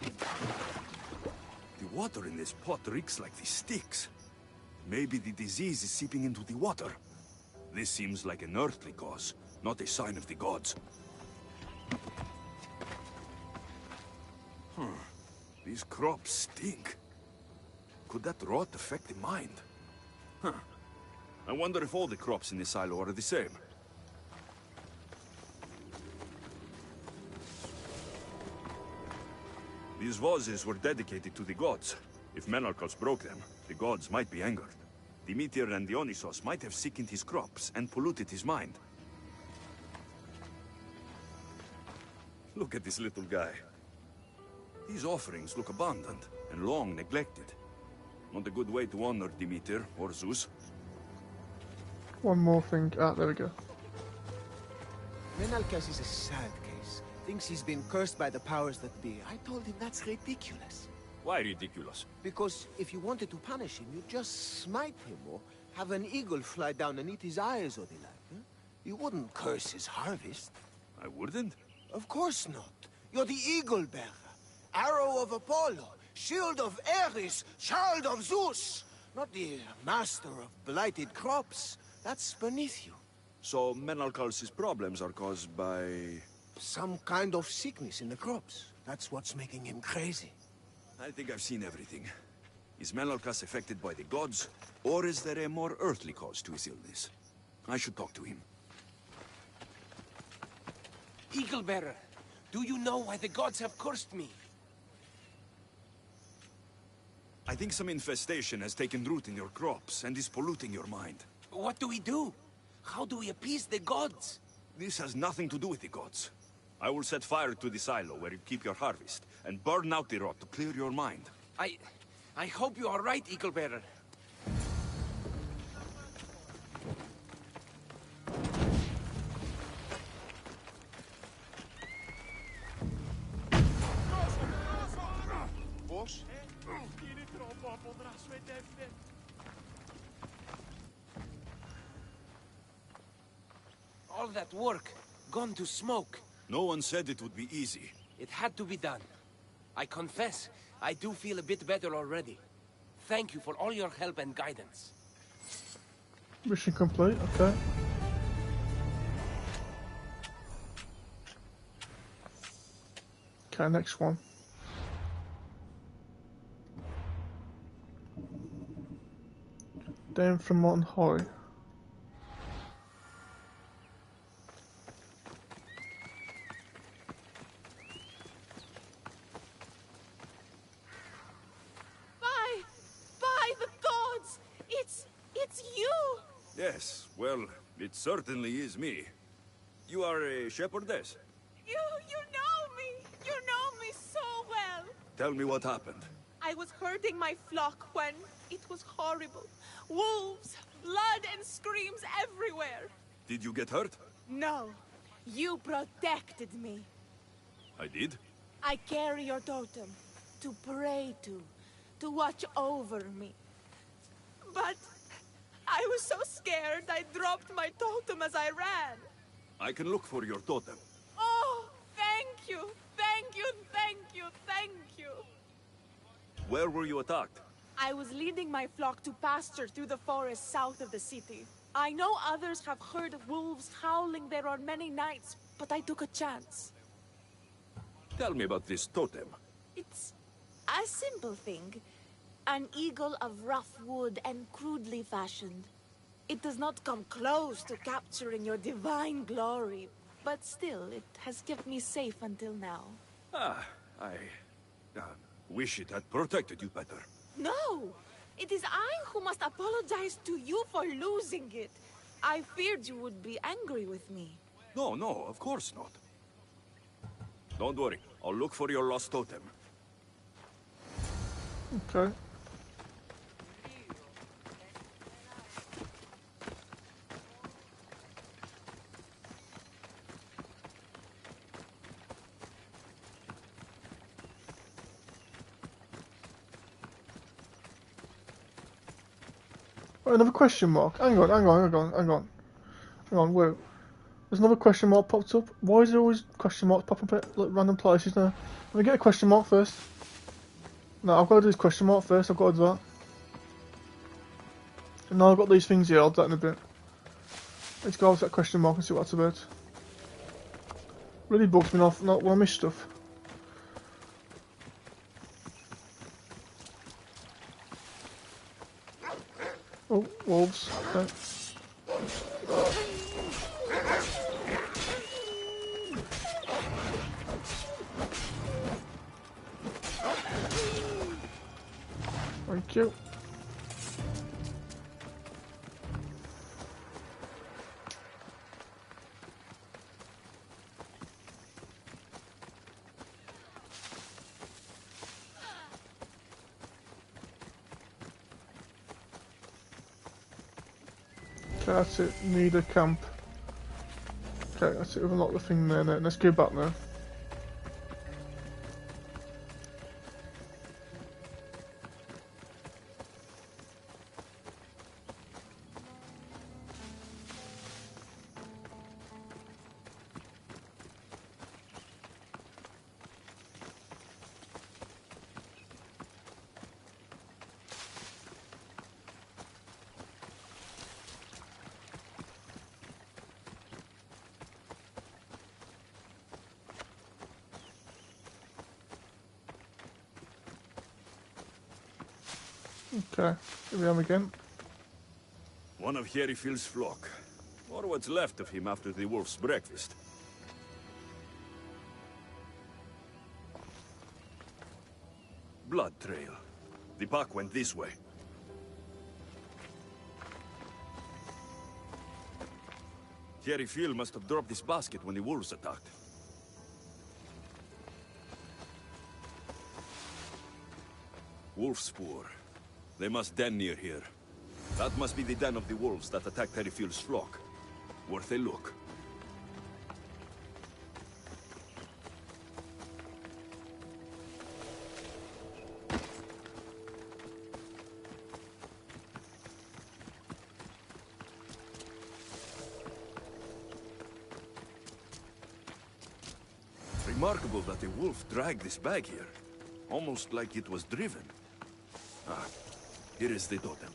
S4: The water in this pot reeks like the sticks. Maybe the disease is seeping into the water. This seems like an earthly cause, not a sign of the gods. These crops stink. Could that rot affect the mind? I wonder if all the crops in this silo are the same. These vases were dedicated to the gods. If Menalcos broke them, the gods might be angered. Demeter and Dionysos might have sickened his crops and polluted his mind. Look at this little guy. These offerings look abandoned and long neglected. Not a good way to honor Demeter or Zeus.
S1: One more thing. Ah, there we go.
S16: Menalcas is a sad case. Thinks he's been cursed by the powers that be. I told him that's ridiculous.
S4: Why ridiculous?
S16: Because if you wanted to punish him, you'd just smite him or have an eagle fly down and eat his eyes or the like. Huh? You wouldn't curse his harvest.
S4: I wouldn't?
S16: Of course not. You're the eagle bearer. Arrow of Apollo, shield of Ares, child of Zeus. Not the master of blighted crops. That's beneath you.
S4: So Menalcal's problems are caused by...
S16: some kind of sickness in the crops. That's what's making him crazy.
S4: I think I've seen everything. Is Menalcas affected by the gods, or is there a more earthly cause to his illness? I should talk to him.
S15: Eagle Bearer, do you know why the gods have cursed me?
S4: I think some infestation has taken root in your crops and is polluting your mind.
S15: What do we do? How do we appease the gods?
S4: This has nothing to do with the gods. I will set fire to the silo where you keep your harvest, and burn out the rot to clear your mind.
S15: I hope you are right, Eagle Bearer.
S4: Boss?
S15: All that work, gone to smoke.
S4: No one said it would be easy.
S15: It had to be done. I confess, I do feel a bit better already. Thank you for all your help and guidance.
S1: Mission complete, okay. Okay, next one. Down from on high.
S4: Yes, well, it certainly is me. You are a shepherdess?
S10: You know me! You know me so well!
S4: Tell me what happened.
S10: I was herding my flock when it was horrible. Wolves, blood and screams everywhere.
S4: Did you get hurt?
S10: No, you protected me.
S4: I did?
S10: I carry your totem to pray to watch over me. But I was so scared I dropped my totem as I ran.
S4: I can look for your totem.
S10: Oh, thank you, thank you, thank you, thank you.
S4: Where were you attacked?
S10: I was leading my flock to pasture through the forest south of the city. I know others have heard of wolves howling there on many nights, but I took a chance.
S4: Tell me about this totem.
S10: It's a simple thing. An eagle of rough wood and crudely fashioned. It does not come close to capturing your divine glory,
S17: But still, it has kept me safe until now.
S4: Ah, I wish it had protected you better.
S17: No! It is I who must apologize to you for losing it. I feared you would be angry with me.
S4: No, no, of course not. Don't worry, I'll look for your lost totem.
S1: Okay. Oh, another question mark. Hang on, wait. There's another question mark popped up. Why is there always question marks popping up at like, random places now? Let me get a question mark first. No, I've got to do this question mark first. I've got to do that. And now I've got these things here. I'll do that in a bit. Let's go with that question mark and see what that's about. Really bugs me off not when I miss stuff. Oh, wolves. Okay. Thank you. Okay, that's it. Need a camp. Okay, that's it. We've unlocked the thing there now. Let's go back now. Okay, here we are again.
S4: One of Herifield's flock. Or what's left of him after the wolf's breakfast. Blood trail. The pack went this way. Herifield must have dropped this basket when the wolves attacked. Wolf spoor. They must den near here. That must be the den of the wolves that attacked Herifield's flock. Worth a look. Remarkable that a wolf dragged this bag here. Almost like it was driven. Ah, here is the totem.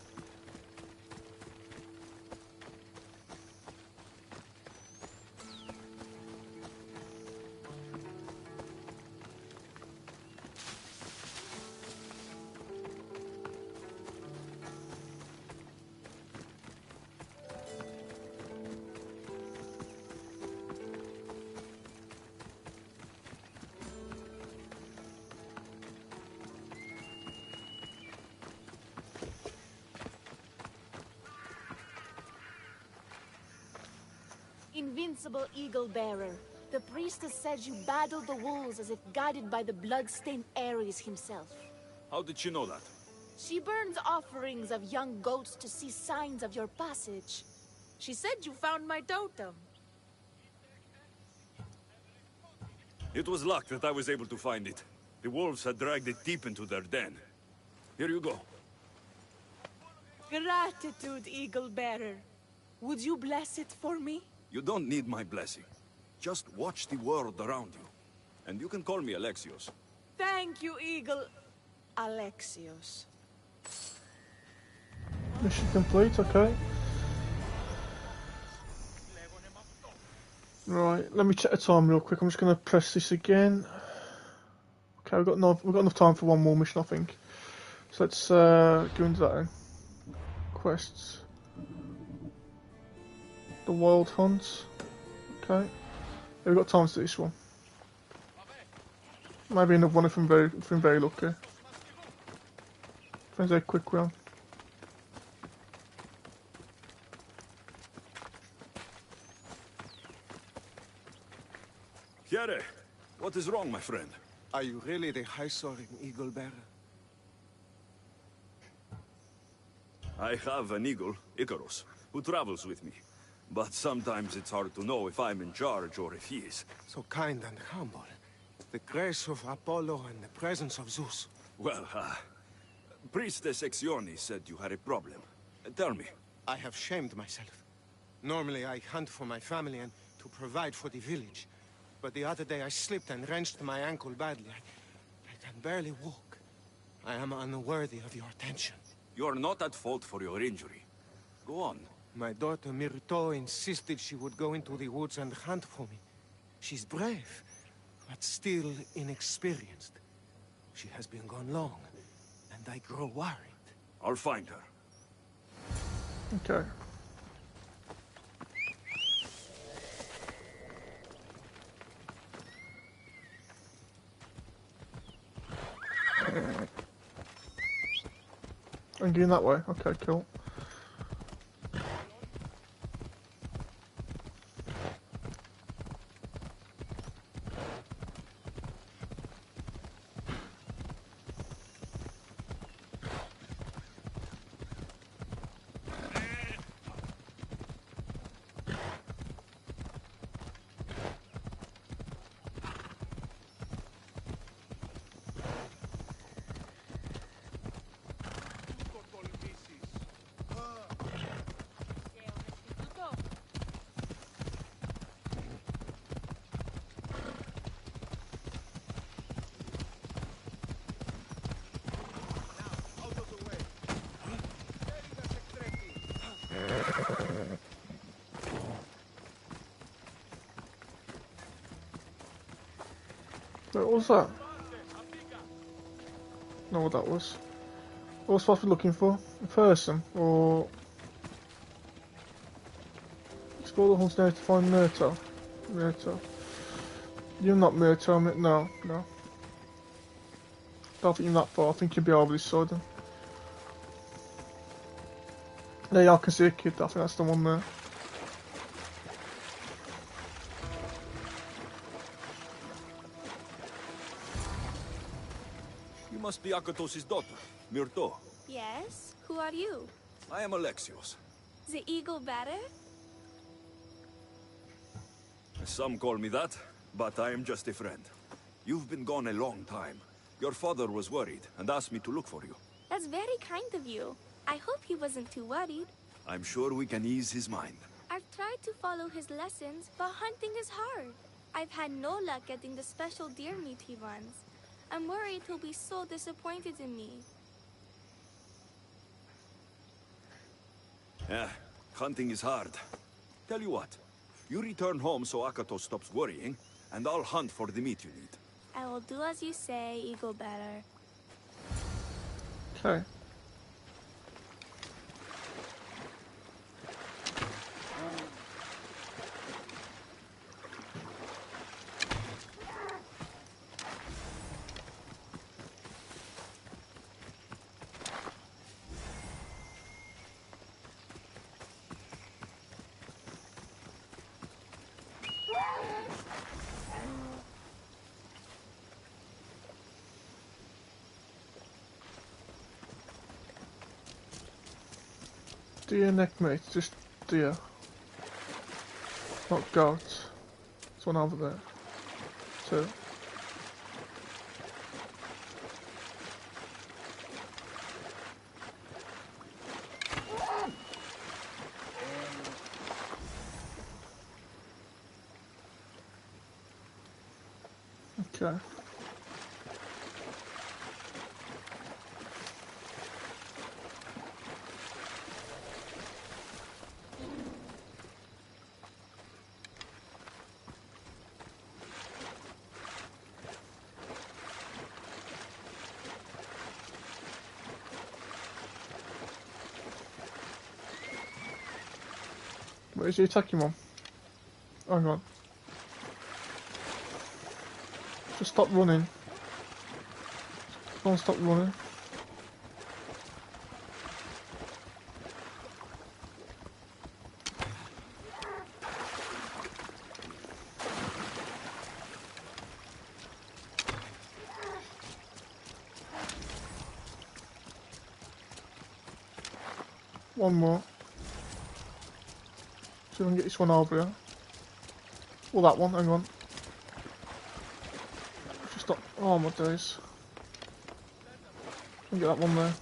S17: Invincible Eagle Bearer, the priestess says you battled the wolves as if guided by the blood-stained Ares himself.
S4: How did she know that?
S17: She burns offerings of young goats to see signs of your passage. She said you found my totem.
S4: It was luck that I was able to find it. The wolves had dragged it deep into their den. Here you go.
S17: Gratitude, Eagle Bearer. Would you bless it for me?
S4: You don't need my blessing. Just watch the world around you. And you can call me Alexios.
S17: Thank you, Eagle... Alexios.
S1: Mission complete, okay. Right, let me check the time real quick. I'm just going to press this again. Okay, we've got enough time for one more mission, I think. So let's go into that then. Quests. The Wild Hunt. Okay. Yeah, we've got time to do this one. Maybe another one if I'm very lucky. If it's a quick round.
S4: Here, what is wrong, my friend?
S16: Are you really the high-soaring eagle bearer?
S4: I have an eagle, Icarus, who travels with me. But sometimes it's hard to know if I'm in charge or if he is.
S16: So kind and humble. The grace of Apollo and the presence of Zeus.
S4: Well, Priestess Exione said you had a problem. Tell me.
S16: I have shamed myself. Normally I hunt for my family and to provide for the village. But the other day I slipped and wrenched my ankle badly. I can barely walk. I am unworthy of your attention.
S4: You're not at fault for your injury. Go on.
S16: My daughter Myrto insisted she would go into the woods and hunt for me. She's brave, but still inexperienced. She has been gone long, and I grow worried.
S4: I'll find her.
S1: Okay. I'm going that way. Okay, cool. What was that? Know what that was. What was supposed to be looking for? A person or explore the hunts now to find Myrto. Myrto. You're not Myrto, no. Don't think you're that far. I think you'll be over this side then. There you are, I can see a kid. I think that's the one there.
S4: You must be Akatos' daughter, Myrto.
S17: Yes? Who are you?
S4: I am Alexios.
S17: The eagle bearer?
S4: Some call me that, but I am just a friend. You've been gone a long time. Your father was worried and asked me to look for you.
S17: That's very kind of you. I hope he wasn't too worried.
S4: I'm sure we can ease his mind.
S17: I've tried to follow his lessons, but hunting is hard. I've had no luck getting the special deer meat he wants. I'm worried he'll be so disappointed in me.
S4: Yeah, hunting is hard. Tell you what, you return home so Akatos stops worrying, and I'll hunt for the meat you need.
S17: I will do as you say, eagle bearer.
S1: Okay. Deer neck meat, just deer. Not goats. There's one over there. Two. Okay. Where's he attacking one? Hang on. Just stop running. Don't stop running. One more. See if I can get this one over here. Well, that one, hang on. Just stop. Oh my days. Can get that one there.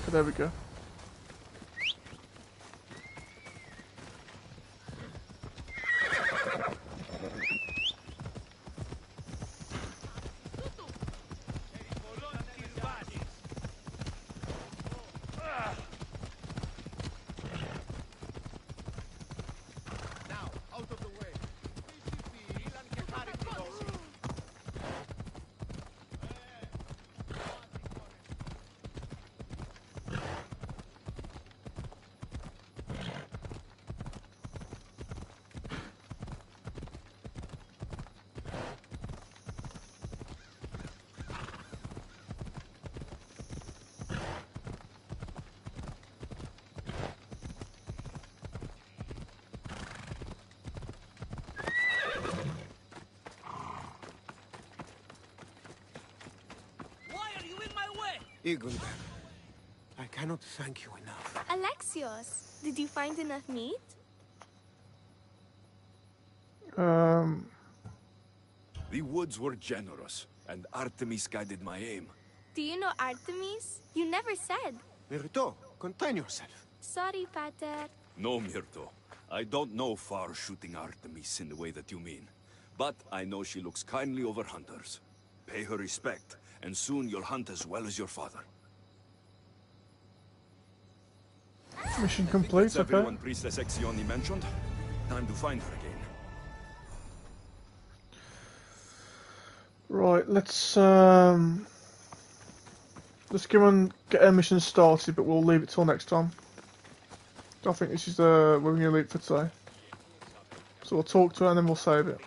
S1: Okay, there we go.
S16: Eagle, I cannot thank you enough.
S17: Alexios, did you find enough meat?
S4: The woods were generous, and Artemis guided my aim.
S17: Do you know Artemis? You never said.
S16: Myrto, contain yourself.
S17: Sorry, Pater.
S4: No, Myrto. I don't know far-shooting Artemis in the way that you mean. But I know she looks kindly over hunters. Pay her respect, and soon you'll hunt as well as your father.
S1: Mission complete,
S4: That's
S1: okay.
S4: everyone Priestess Exioni mentioned. Time to find her again.
S1: Right, let's get our mission started, but we'll leave it till next time. I think this is where we're going to leave it for today. So we'll talk to her and then we'll save it.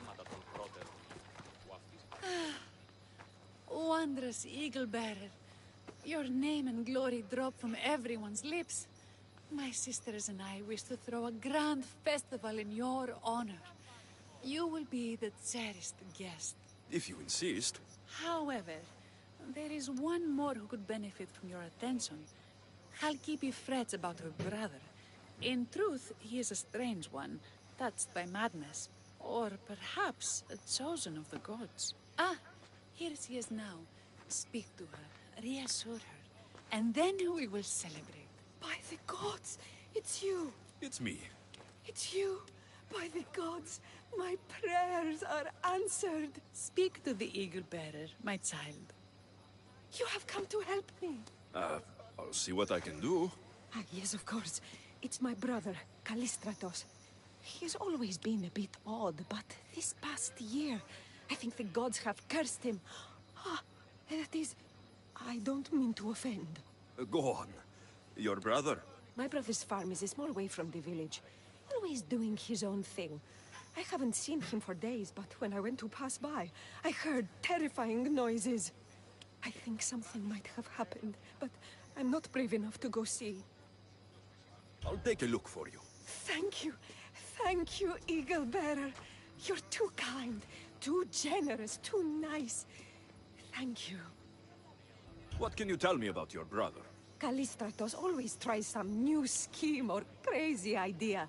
S10: Wondrous Eagle Bearer, your name and glory drop from everyone's lips. My sisters and I wish to throw a grand festival in your honor. You will be the cherished guest.
S4: If you insist.
S10: However, there is one more who could benefit from your attention. Halkipi frets about her brother. In truth, he is a strange one, touched by madness. Or perhaps a chosen of the gods. Ah, here she is now. Speak to her, reassure her, and then we will celebrate.
S5: By the gods, it's you.
S4: It's me.
S5: It's you. By the gods, my prayers are answered.
S10: Speak to the Eagle Bearer, my child.
S5: You have come to help me.
S4: I'll see what I can do.
S5: Ah, yes, of course. It's my brother, Callistratos. He's always been a bit odd, but this past year, I think the gods have cursed him. Ah, that is... I don't mean to offend.
S4: Go on. Your brother?
S5: My brother's farm is a small way from the village. Always doing his own thing. I haven't seen him for days, but when I went to pass by, I heard terrifying noises. I think something might have happened, but I'm not brave enough to go see.
S4: I'll take a look for you.
S5: Thank you. Thank you, Eagle Bearer. You're too kind, too generous, too nice. Thank you.
S4: What can you tell me about your brother?
S5: Callistratos always tries some new scheme or crazy idea.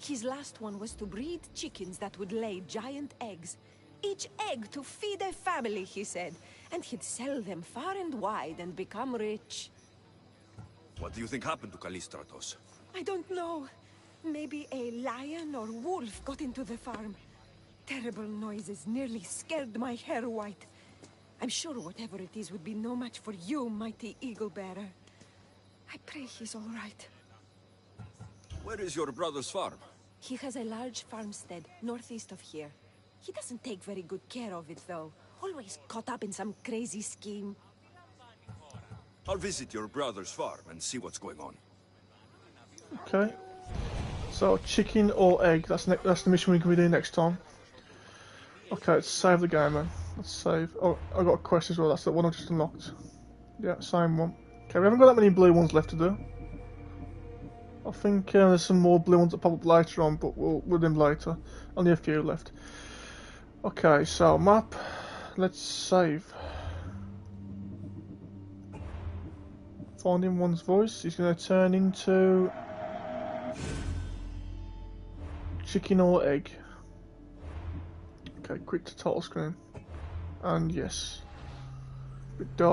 S5: His last one was to breed chickens that would lay giant eggs. Each egg to feed a family, he said. And he'd sell them far and wide and become rich.
S4: What do you think happened to Callistratos?
S5: I don't know. Maybe a lion or wolf got into the farm. Terrible noises nearly scared my hair white. I'm sure whatever it is would be no match for you, mighty Eagle Bearer. I pray he's all right.
S4: Where is your brother's farm?
S5: He has a large farmstead northeast of here. He doesn't take very good care of it, though. Always caught up in some crazy scheme.
S4: I'll visit your brother's farm and see what's going on.
S1: Okay. So chicken or egg? That's the mission we're gonna be doing next time. Okay, let's save the game then. Let's save. Oh, I got a quest as well. That's the one I just unlocked. Yeah, same one. Okay, we haven't got that many blue ones left to do. I think there's some more blue ones that pop up later on, but we'll do them later. Only a few left. Okay, so map. Let's save. Finding one's voice. He's going to turn into chicken or egg. Okay, quick to title screen. And yes. A bit dark.